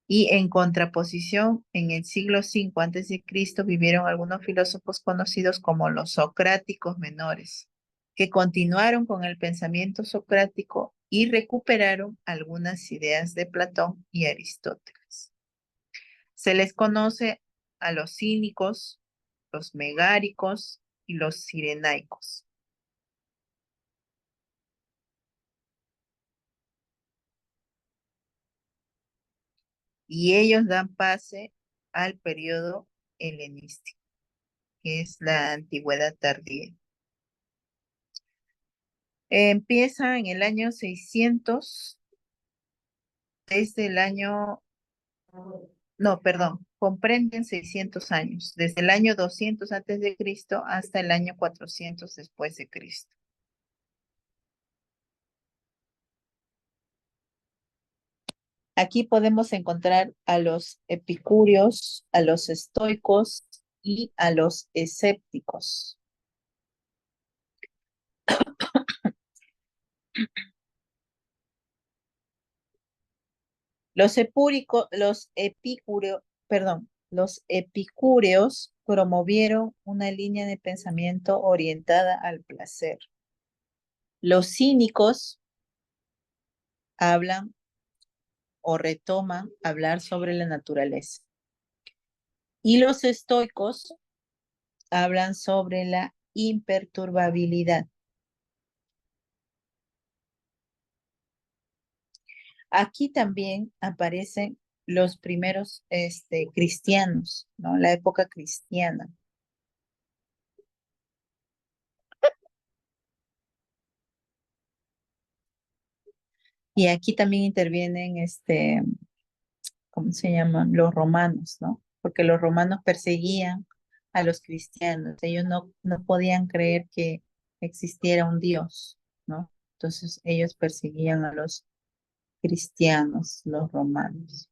Y en contraposición, en el siglo V antes de Cristo vivieron algunos filósofos conocidos como los socráticos menores, que continuaron con el pensamiento socrático y recuperaron algunas ideas de Platón y Aristóteles. Se les conoce a los cínicos, los megáricos y los cirenaicos. Y ellos dan pase al periodo helenístico, que es la antigüedad tardía. Empieza en el año 600, desde el año, no, perdón, comprenden 600 años, desde el año 200 antes de Cristo hasta el año 400 después de Cristo. Aquí podemos encontrar a los epicúreos, a los estoicos y a los escépticos. Los epicúreos promovieron una línea de pensamiento orientada al placer. Los cínicos hablan o retoman hablar sobre la naturaleza. Y los estoicos hablan sobre la imperturbabilidad. Aquí también aparecen los primeros cristianos, ¿no? La época cristiana. Y aquí también intervienen, ¿cómo se llaman? Los romanos, ¿no? Porque los romanos perseguían a los cristianos. Ellos no podían creer que existiera un Dios, ¿no? Entonces ellos perseguían a los cristianos, los romanos.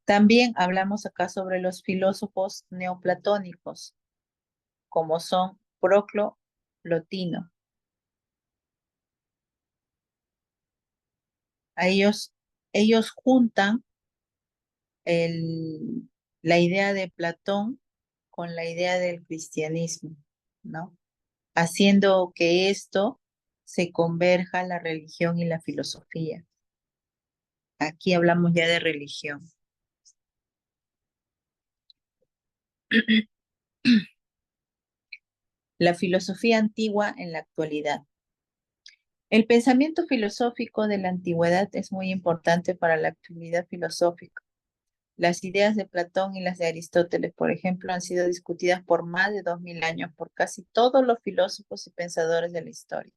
También hablamos acá sobre los filósofos neoplatónicos, como son Proclo, Plotino. A ellos juntan la idea de Platón con la idea del cristianismo, ¿no? Haciendo que esto se converja la religión y la filosofía. Aquí hablamos ya de religión. La filosofía antigua en la actualidad. El pensamiento filosófico de la antigüedad es muy importante para la actualidad filosófica. Las ideas de Platón y las de Aristóteles, por ejemplo, han sido discutidas por más de 2000 años por casi todos los filósofos y pensadores de la historia,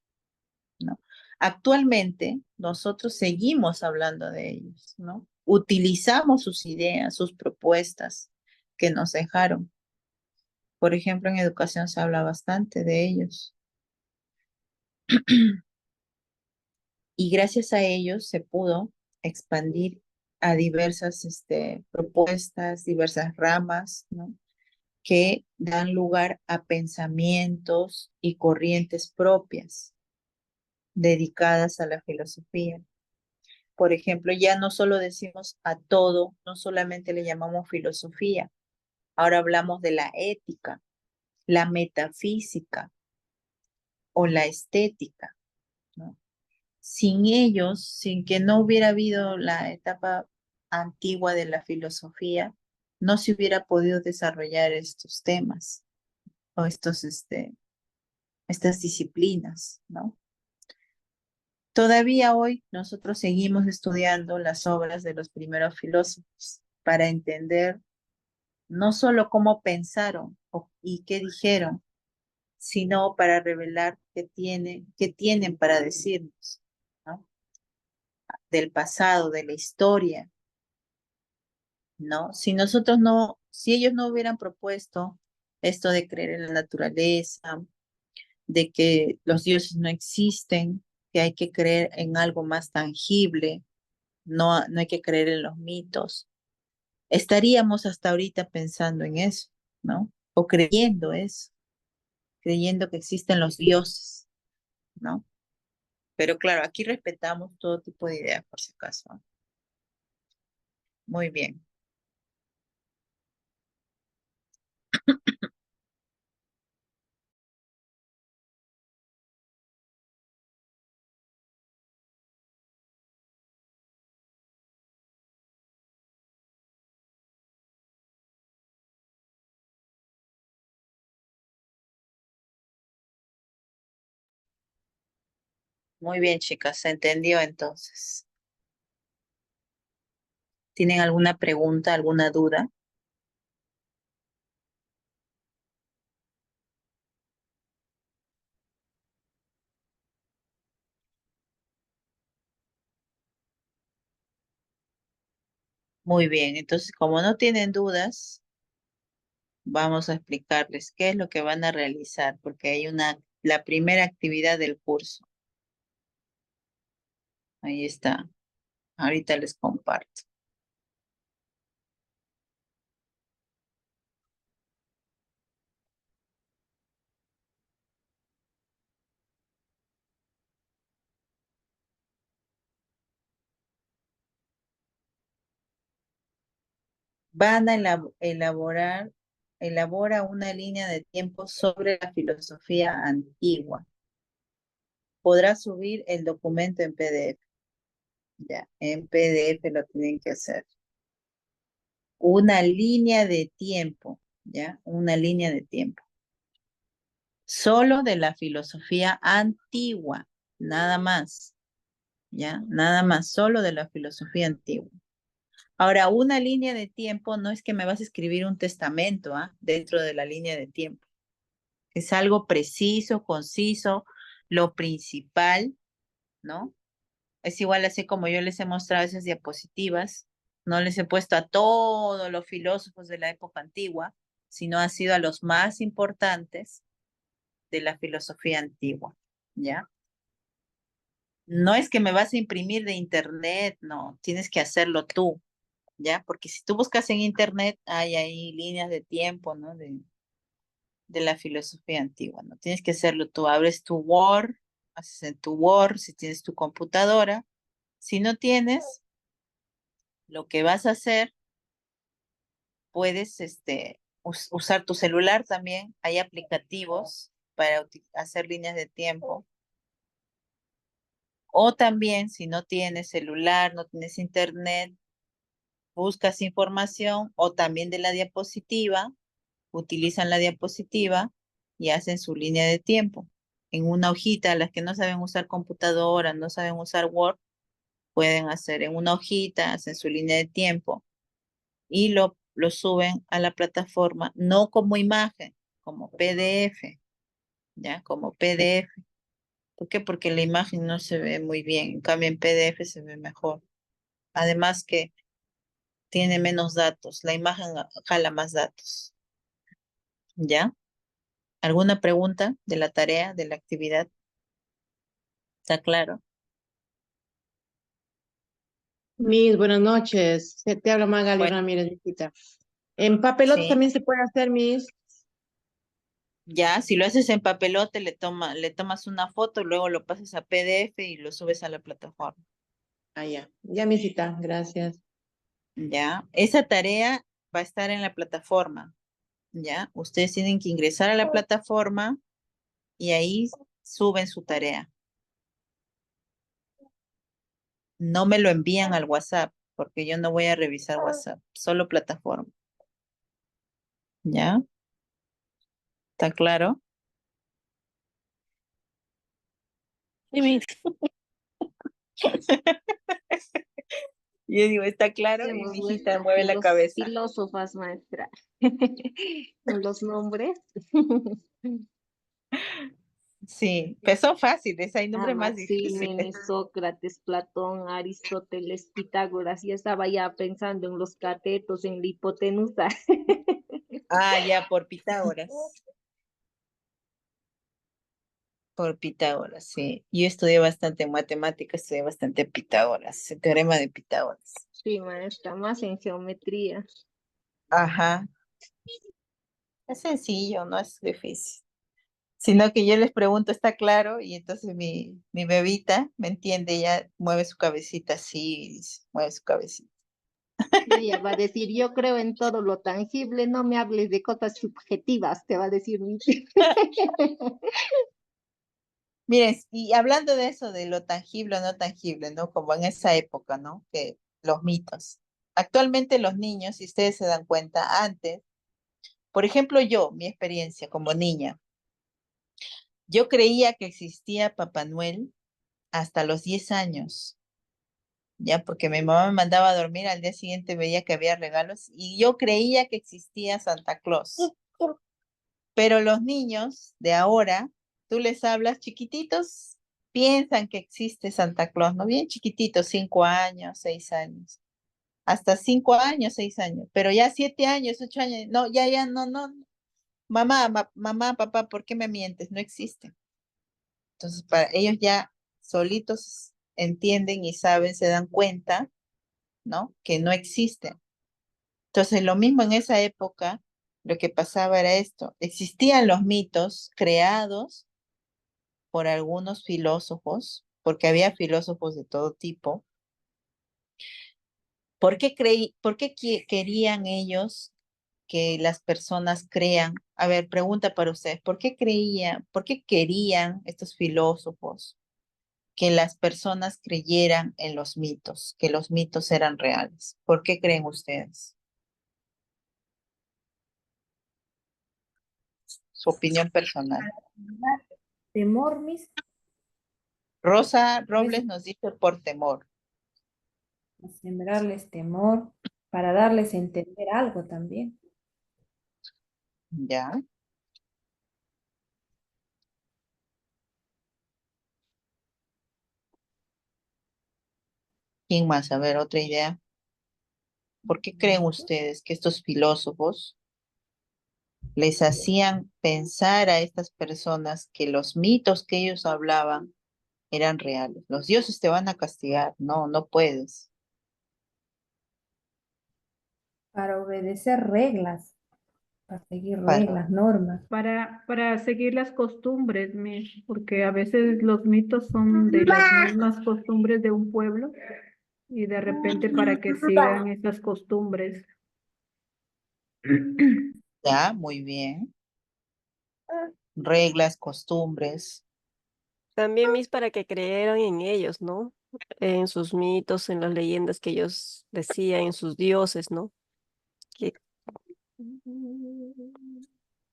¿no? Actualmente, nosotros seguimos hablando de ellos, ¿no? Utilizamos sus ideas, sus propuestas que nos dejaron. Por ejemplo, en educación se habla bastante de ellos. Y gracias a ellos se pudo expandir a diversas propuestas, diversas ramas, ¿no? Que dan lugar a pensamientos y corrientes propias dedicadas a la filosofía. Por ejemplo, ya no solo decimos a todo, no solamente le llamamos filosofía, ahora hablamos de la ética, la metafísica o la estética, ¿no? Sin ellos, sin que no hubiera habido la etapa antigua de la filosofía, no se hubiera podido desarrollar estos temas o estas disciplinas, ¿no? Todavía hoy nosotros seguimos estudiando las obras de los primeros filósofos para entender no solo cómo pensaron y qué dijeron, sino para revelar qué tienen para decirnos, ¿no? Del pasado, de la historia, ¿no? Si ellos no hubieran propuesto esto de creer en la naturaleza, de que los dioses no existen, que hay que creer en algo más tangible, no hay que creer en los mitos, estaríamos hasta ahorita pensando en eso, ¿no? O creyendo eso, creyendo que existen los dioses, ¿no? Pero claro, aquí respetamos todo tipo de ideas, por si acaso, ¿no? Muy bien. Muy bien, chicas, se entendió entonces. ¿Tienen alguna pregunta, alguna duda? Muy bien, entonces como no tienen dudas, vamos a explicarles qué es lo que van a realizar, porque hay la primera actividad del curso. Ahí está. Ahorita les comparto. Van a elabora una línea de tiempo sobre la filosofía antigua. Podrá subir el documento en PDF. Ya, en PDF lo tienen que hacer. Una línea de tiempo, ¿ya? Una línea de tiempo. Solo de la filosofía antigua, nada más. ¿ya? Nada más, solo de la filosofía antigua. Ahora, una línea de tiempo no es que me vas a escribir un testamento, dentro de la línea de tiempo. Es algo preciso, conciso, lo principal, ¿no? Es igual así como yo les he mostrado esas diapositivas, no les he puesto a todos los filósofos de la época antigua, sino ha sido a los más importantes de la filosofía antigua, ¿ya? No es que me vas a imprimir de internet, no, tienes que hacerlo tú, ¿ya? Porque si tú buscas en internet, hay ahí líneas de tiempo, ¿no? De la filosofía antigua, ¿no? Tienes que hacerlo tú, abres tu Word, haces en tu Word, si tienes tu computadora, si no tienes, lo que vas a hacer, puedes usar tu celular también, hay aplicativos para hacer líneas de tiempo, o también si no tienes celular, no tienes internet, buscas información o también de la diapositiva, utilizan la diapositiva y hacen su línea de tiempo. En una hojita, las que no saben usar computadora, no saben usar Word, pueden hacer en una hojita, hacen su línea de tiempo y lo suben a la plataforma, no como imagen, como PDF, ¿ya? Como PDF. ¿Por qué? Porque la imagen no se ve muy bien, en cambio en PDF se ve mejor. Además que tiene menos datos, la imagen jala más datos, ¿ya? ¿Alguna pregunta de la tarea, de la actividad? ¿Está claro? Miss, buenas noches. Te habla Magali Bueno, Ramírez, visita. En papelote sí. también se puede hacer, Miss. Ya, si lo haces en papelote, le tomas una foto, luego lo pasas a PDF y lo subes a la plataforma. Ah, ya. Ya, misita, gracias. Ya, esa tarea va a estar en la plataforma. Ya, ustedes tienen que ingresar a la plataforma y ahí suben su tarea. No me lo envían al WhatsApp porque yo no voy a revisar WhatsApp, solo plataforma. ¿Ya? ¿Está claro? Sí, Miss. Yo digo, ¿está claro? Y Hacemos mi hijita nuestras mueve la cabeza. filósofas, maestra. Con los nombres. Sí, pues son fáciles, hay nombres más Anaxímenes, difíciles. Sócrates, Platón, Aristóteles, Pitágoras. Ya estaba ya pensando en los catetos, en la hipotenusa. Ah, ya, por Pitágoras. Por Pitágoras, sí. Yo estudié bastante matemáticas, estudié bastante Pitágoras, el teorema de Pitágoras. Sí, maestra, más en geometría. Ajá, es sencillo, no es difícil. Sino que yo les pregunto, ¿está claro? Y entonces mi bebita me entiende, ella mueve su cabecita así, mueve su cabecita. Ella va a decir, yo creo en todo lo tangible, no me hables de cosas subjetivas, te va a decir mi tía. Miren, y hablando de eso, de lo tangible o no tangible, ¿no? Como en esa época, ¿no? Que los mitos. Actualmente los niños, si ustedes se dan cuenta, antes, por ejemplo, yo, mi experiencia como niña, yo creía que existía Papá Noel hasta los 10 años, ya, porque mi mamá me mandaba a dormir, al día siguiente veía que había regalos y yo creía que existía Santa Claus. Pero los niños de ahora, tú les hablas chiquititos, piensan que existe Santa Claus, ¿no? Bien chiquititos, 5 años, 6 años, hasta 5 años, 6 años, pero ya 7 años, 8 años, no, ya, no, no, mamá, mamá, papá, ¿por qué me mientes? No existe. Entonces, para ellos ya solitos entienden y saben, se dan cuenta, ¿no? Que no existe. Entonces, lo mismo en esa época, lo que pasaba era esto. Existían los mitos creados por algunos filósofos, porque había filósofos de todo tipo. ¿Por qué querían ellos que las personas crean? A ver, pregunta para ustedes, por qué querían estos filósofos que las personas creyeran en los mitos, que los mitos eran reales? ¿Por qué creen ustedes? Su opinión personal. Temor, mis, Rosa Robles nos dice por temor. A sembrarles temor para darles a entender algo también. Ya. ¿Quién más? A ver, otra idea. ¿Por qué creen ustedes que estos filósofos les hacían pensar a estas personas que los mitos que ellos hablaban eran reales? Los dioses te van a castigar. No, no puedes. Para obedecer reglas, para seguir Para- reglas, normas. Para seguir las costumbres, porque a veces los mitos son de las mismas costumbres de un pueblo y de repente para que sigan esas costumbres. Ya, muy bien. Reglas, costumbres. También mis para que creyeran en ellos, ¿no? En sus mitos, en las leyendas que ellos decían, en sus dioses, ¿no? Que...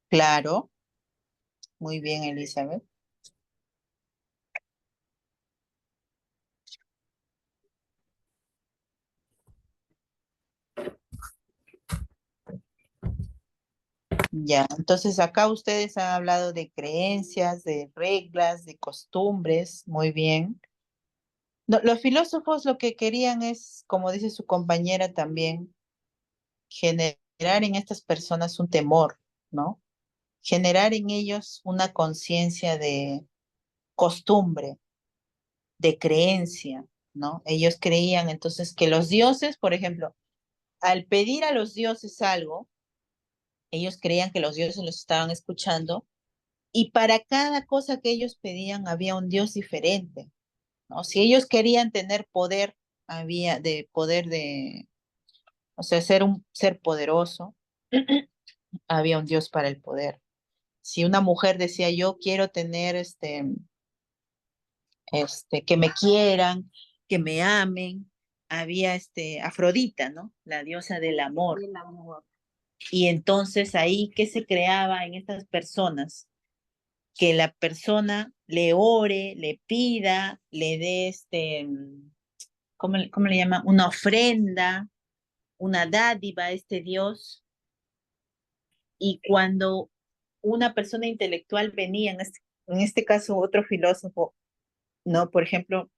Claro. Muy bien, Elizabeth. Ya, entonces acá ustedes han hablado de creencias, de reglas, de costumbres, muy bien. No, los filósofos lo que querían es, como dice su compañera también, generar en estas personas un temor, ¿no? Generar en ellos una conciencia de costumbre, de creencia, ¿no? Ellos creían entonces que los dioses, por ejemplo, al pedir a los dioses algo, ellos creían que los dioses los estaban escuchando y para cada cosa que ellos pedían había un dios diferente, ¿no? Si ellos querían tener poder, había de poder de, o sea, ser un ser poderoso, había un dios para el poder. Si una mujer decía, yo quiero tener que me quieran, que me amen, había Afrodita, ¿no? La diosa del amor. El amor. Y entonces ahí, ¿qué se creaba en estas personas? Que la persona le ore, le pida, le dé ¿cómo le llaman? Una ofrenda, una dádiva a este Dios. Y cuando una persona intelectual venía, en este caso otro filósofo, ¿no? Por ejemplo,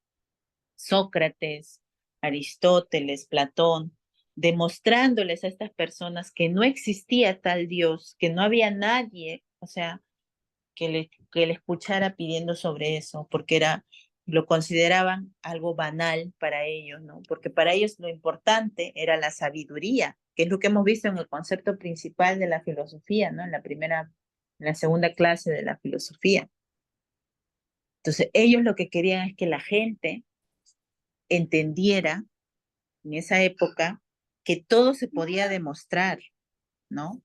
Sócrates, Aristóteles, Platón, demostrándoles a estas personas que no existía tal Dios, que no había nadie, o sea, que le escuchara pidiendo sobre eso, porque lo consideraban algo banal para ellos, ¿no? Porque para ellos lo importante era la sabiduría, que es lo que hemos visto en el concepto principal de la filosofía, ¿no? En la segunda clase de la filosofía. Entonces, ellos lo que querían es que la gente entendiera en esa época que todo se podía demostrar, ¿no?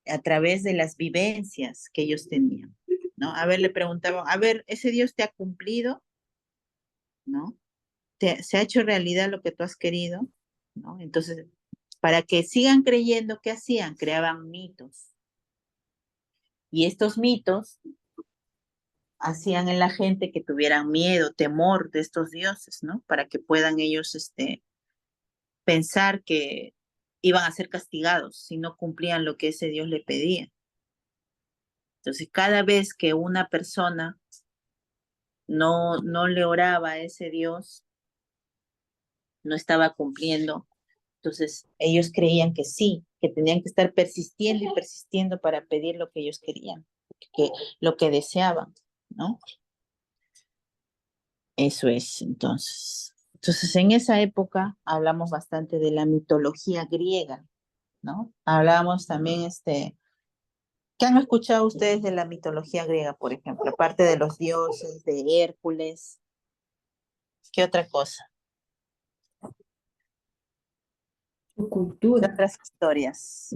A través de las vivencias que ellos tenían, ¿no? A ver, le preguntaban, a ver, ¿ese Dios te ha cumplido? ¿No? ¿Se ha hecho realidad lo que tú has querido? ¿No? Entonces, para que sigan creyendo, ¿qué hacían? Creaban mitos. Y estos mitos hacían en la gente que tuvieran miedo, temor de estos dioses, ¿no? Para que puedan ellos pensar que iban a ser castigados si no cumplían lo que ese Dios le pedía. Entonces, cada vez que una persona no le oraba a ese Dios, no estaba cumpliendo. Entonces, ellos creían que sí, que tenían que estar persistiendo y persistiendo para pedir lo que ellos querían, lo que deseaban, ¿no? Eso es, entonces. Entonces, en esa época hablamos bastante de la mitología griega, ¿no? Hablábamos también, ¿qué han escuchado ustedes de la mitología griega, por ejemplo? Aparte de los dioses, de Hércules, ¿qué otra cosa? Su ¿Qué cultura. otras historias?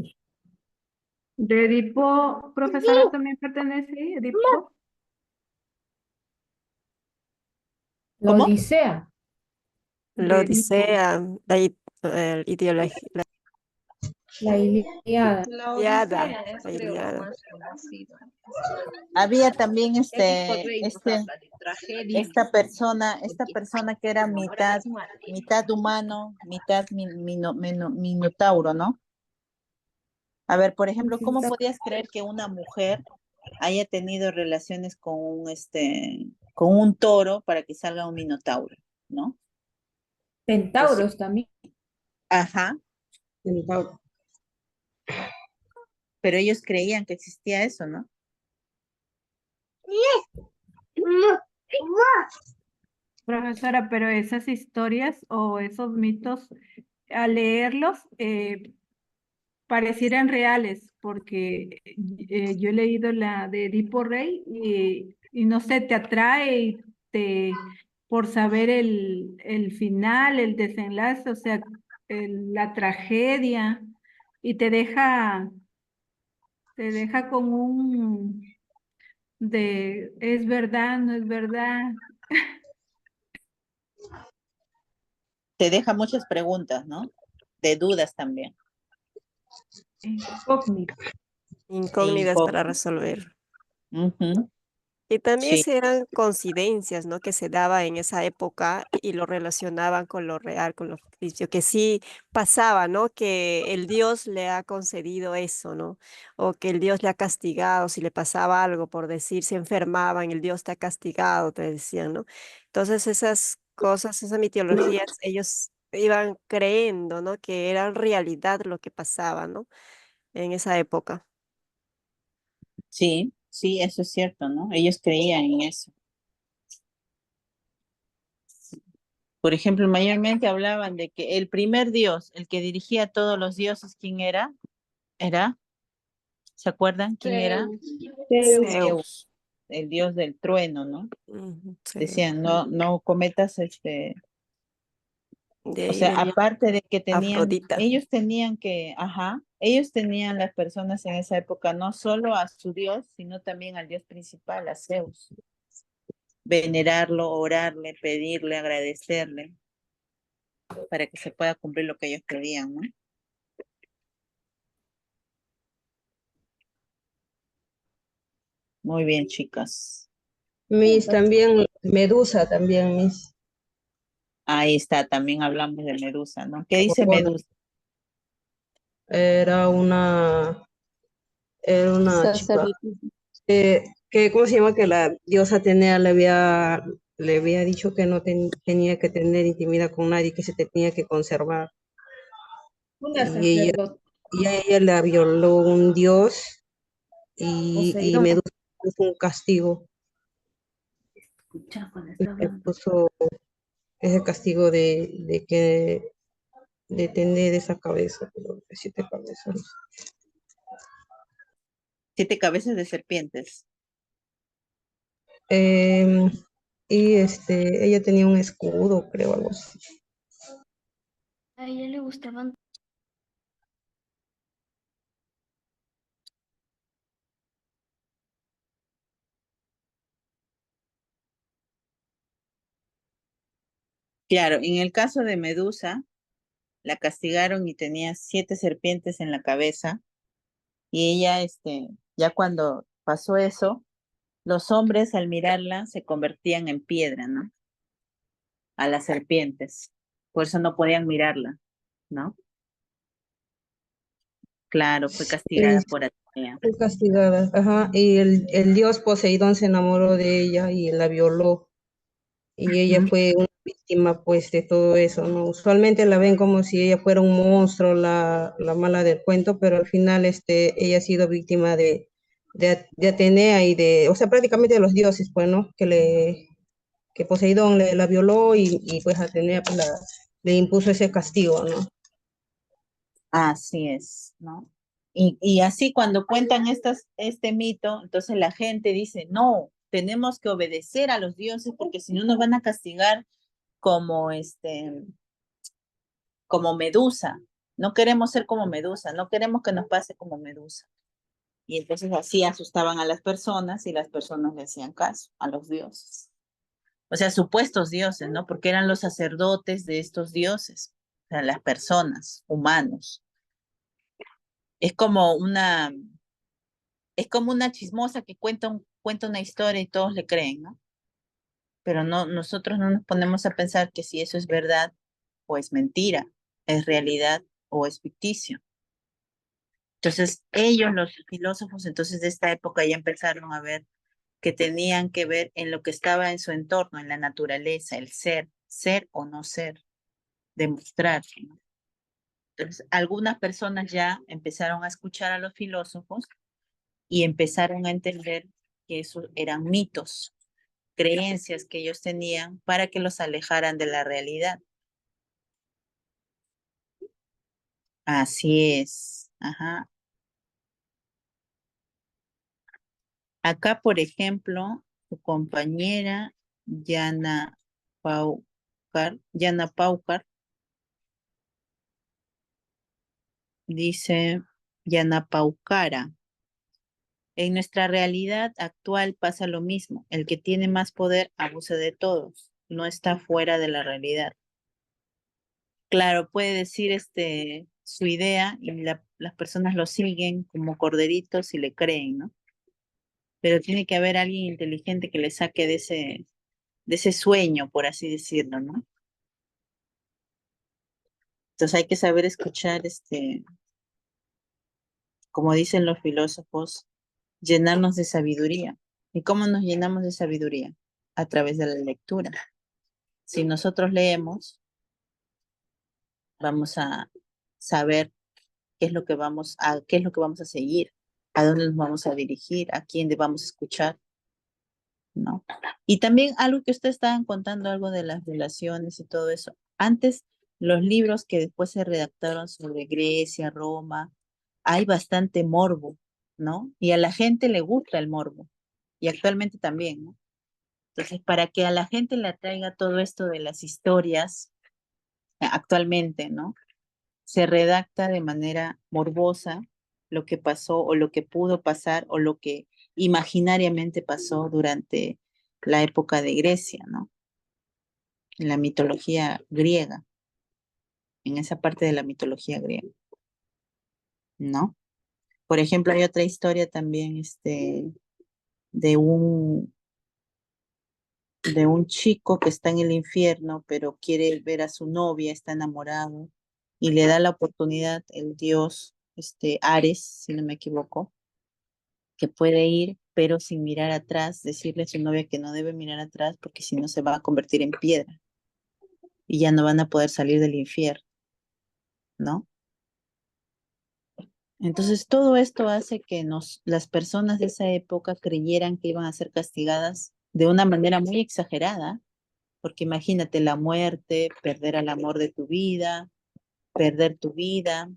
De Edipo, profesora, también pertenece Edipo. La ¿Cómo? Odisea. La De Edipo. Odisea, ideología, La Ilíada. La Iliada, Odisea es, la creo, lo Iliada. más conocido. Había también Tragedia. esta persona que era mitad humano, mitad minotauro, ¿no? A ver, por ejemplo, Sí, ¿cómo está- podías creer que una mujer haya tenido relaciones con un toro para que salga un minotauro, ¿no? Entonces, Centauros también. ajá, pero ellos creían que existía eso, ¿no? Profesora, pero esas historias o esos mitos, al leerlos, parecieran reales, porque yo he leído la de Edipo Rey y no sé, te atrae y por saber el final, el desenlace, o sea, la tragedia, y te deja con es verdad, no es verdad. Te deja muchas preguntas, ¿no? De dudas también. Incógnito. Incógnitas para resolver. Ujú, Y también sí, eran coincidencias, ¿no? Que se daba en esa época y lo relacionaban con lo real, con lo ficticio, que sí pasaba, ¿no? Que el Dios le ha concedido eso, ¿no? O que el Dios le ha castigado si le pasaba algo, por decir, se enfermaban, el Dios te ha castigado, te decían, ¿no? Entonces esas cosas, esas mitologías, ellos iban creyendo, ¿no? Que eran realidad lo que pasaba, ¿no? En esa época. sí, sí, eso es cierto, ¿no? Ellos creían en eso. Por ejemplo, mayormente hablaban de que el primer dios, el que dirigía a todos los dioses, ¿quién era? Era, ¿se acuerdan quién era? Zeus, Zeus. el dios del trueno, ¿no? Ujú, Zeus. Decían, no cometas De o ahí sea, venía aparte de que Afrodita. ellos tenían las personas en esa época no solo a su dios, sino también al dios principal, a Zeus. Venerarlo, orarle, pedirle, agradecerle, para que se pueda cumplir lo que ellos pedían, ¿no? Muy bien, chicas. Miss, también Medusa, también, Miss. Ahí está, también hablamos de Medusa, ¿no? ¿Qué dice Gorgona. Medusa? Era una chica Sacerdotisa. ¿cómo se llama? Que la diosa Atenea le había dicho que no tenía que tener intimidad con nadie, que se tenía que conservar. Una Y sacerdotisa. y a ella la violó un dios y Poseidón. Medusa puso un castigo, Escucha cuando está le hablando. puso ese castigo de tener esa cabeza, creo que 7 cabezas. 7 cabezas de serpientes. Em, y ella tenía un escudo, creo, algo así. A ella le gustaban. Claro, en el caso de Medusa, la castigaron y tenía 7 serpientes en la cabeza. Y ella, ya cuando pasó eso, los hombres al mirarla se convertían en piedra, ¿no? A las serpientes. Por eso no podían mirarla, ¿no? Claro, fue Y castigada por Atenea. fue castigada, ajá, y el dios Poseidón se enamoró de ella y la violó, y ella Ujú. fue una víctima, pues, de todo eso, ¿no? Usualmente la ven como si ella fuera un monstruo, la mala del cuento, pero al final, ella ha sido víctima de Atenea o sea, prácticamente de los dioses, pues, ¿no? Que Poseidón la violó y pues Atenea pues, le impuso ese castigo, ¿no? Así es, ¿no? Y así cuando cuentan este mito, entonces la gente dice, no, tenemos que obedecer a los dioses porque si no nos van a castigar como como Medusa. No queremos ser como Medusa, no queremos que nos pase como Medusa. Y entonces así asustaban a las personas y las personas le hacían caso a los dioses. O sea, supuestos dioses, ¿no? Porque eran los sacerdotes de estos dioses, o sea, las personas, humanos. es como una chismosa que cuenta una historia y todos le creen, ¿no? Pero no, nosotros no nos ponemos a pensar que si eso es verdad o es mentira, es realidad o es ficticio. Entonces, ellos, los filósofos, entonces de esta época ya empezaron a ver que tenían que ver en lo que estaba en su entorno, en la naturaleza, el ser o no ser, demostrar, ¿no? Entonces, algunas personas ya empezaron a escuchar a los filósofos y empezaron a entender que esos eran mitos, creencias que ellos tenían para que los alejaran de la realidad. Así es. Ajá. Acá, por ejemplo, su compañera Yana Paucar dice, Yana Paucara, en nuestra realidad actual pasa lo mismo. El que tiene más poder abusa de todos. No está fuera de la realidad. Claro, puede decir su idea y las personas lo siguen como corderitos y le creen, ¿no? Pero tiene que haber alguien inteligente que le saque de ese sueño, por así decirlo, ¿no? Entonces hay que saber escuchar, como dicen los filósofos, llenarnos de sabiduría. ¿Y cómo nos llenamos de sabiduría? A través de la lectura. Si nosotros leemos, vamos a saber qué es lo que vamos a seguir, a dónde nos vamos a dirigir, a quién vamos a escuchar, ¿no? Y también algo que ustedes estaban contando, algo de las relaciones y todo eso. Antes, los libros que después se redactaron sobre Grecia, Roma, hay bastante morbo, ¿no? Y a la gente le gusta el morbo, y actualmente también, ¿no? Entonces, para que a la gente le atraiga todo esto de las historias, actualmente, ¿no? Se redacta de manera morbosa lo que pasó o lo que pudo pasar o lo que imaginariamente pasó durante la época de Grecia, ¿no? En la mitología griega, en esa parte de la mitología griega, ¿no? Por ejemplo, hay otra historia también, de un, de un chico que está en el infierno, pero quiere ver a su novia, está enamorado, y le da la oportunidad el dios, Ares, si no me equivoco, que puede ir, pero sin mirar atrás, decirle a su novia que no debe mirar atrás porque si no se va a convertir en piedra y ya no van a poder salir del infierno, ¿no? Entonces todo esto hace que las personas de esa época creyeran que iban a ser castigadas de una manera muy exagerada, porque imagínate la muerte, perder al amor de tu vida, perder tu vida,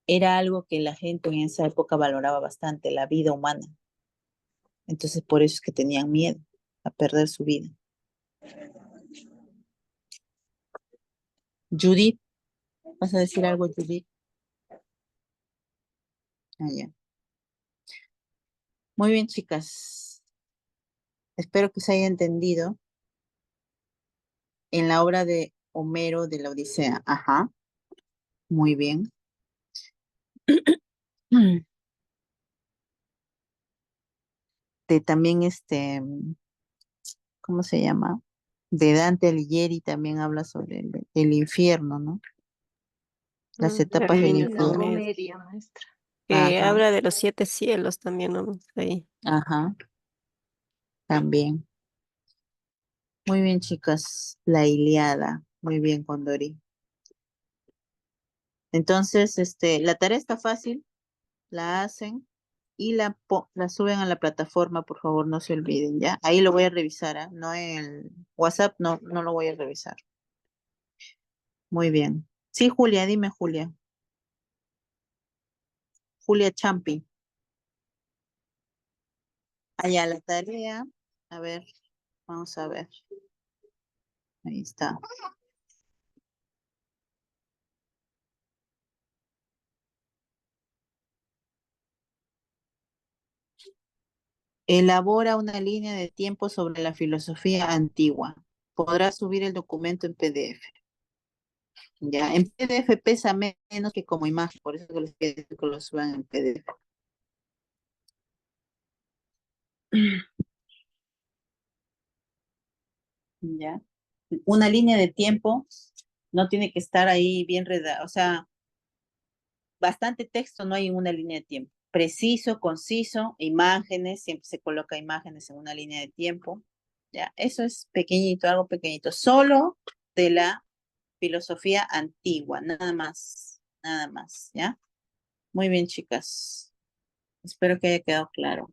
era algo que la gente en esa época valoraba bastante, la vida humana. Entonces por eso es que tenían miedo a perder su vida. Judith, ¿vas a decir algo, Judith? Ah, ya. Muy bien, chicas. Espero que se haya entendido en la obra de Homero de la Odisea. Ajá, muy bien. También ¿cómo se llama? De Dante Alighieri también habla sobre el infierno, ¿no? Las La etapas del Divina La infierno. Comedia, comedia, maestra. que Ajá, habla de los 7 cielos también, ¿no? Ahí. ajá, también. Muy bien, chicas. La Ilíada. Muy bien, Condori. Entonces, la tarea está fácil, la hacen y la suben a la plataforma, por favor, no se olviden, ¿ya? Ahí lo voy a revisar, ¿ah? No en el WhatsApp, no, no lo voy a revisar. Muy bien. Sí, Julia, dime, Julia. Julia Champi. Allá la tarea. A ver, vamos a ver. Ahí está. Elabora una línea de tiempo sobre la filosofía antigua. Podrás subir el documento en PDF. Ya, en PDF pesa menos que como imagen, por eso que les pido que lo suban en PDF. Ya. Una línea de tiempo no tiene que estar ahí bien redactada, o sea, bastante texto no hay en una línea de tiempo. Preciso, conciso, imágenes, siempre se coloca imágenes en una línea de tiempo. Ya, eso es pequeñito, algo pequeñito, solo de la filosofía antigua, nada más, ¿ya? Muy bien, chicas. Espero que haya quedado claro.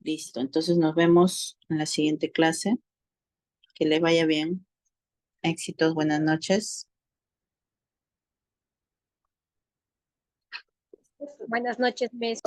Listo, entonces nos vemos en la siguiente clase. Que les vaya bien. Éxitos, buenas noches. Buenas noches, Miss.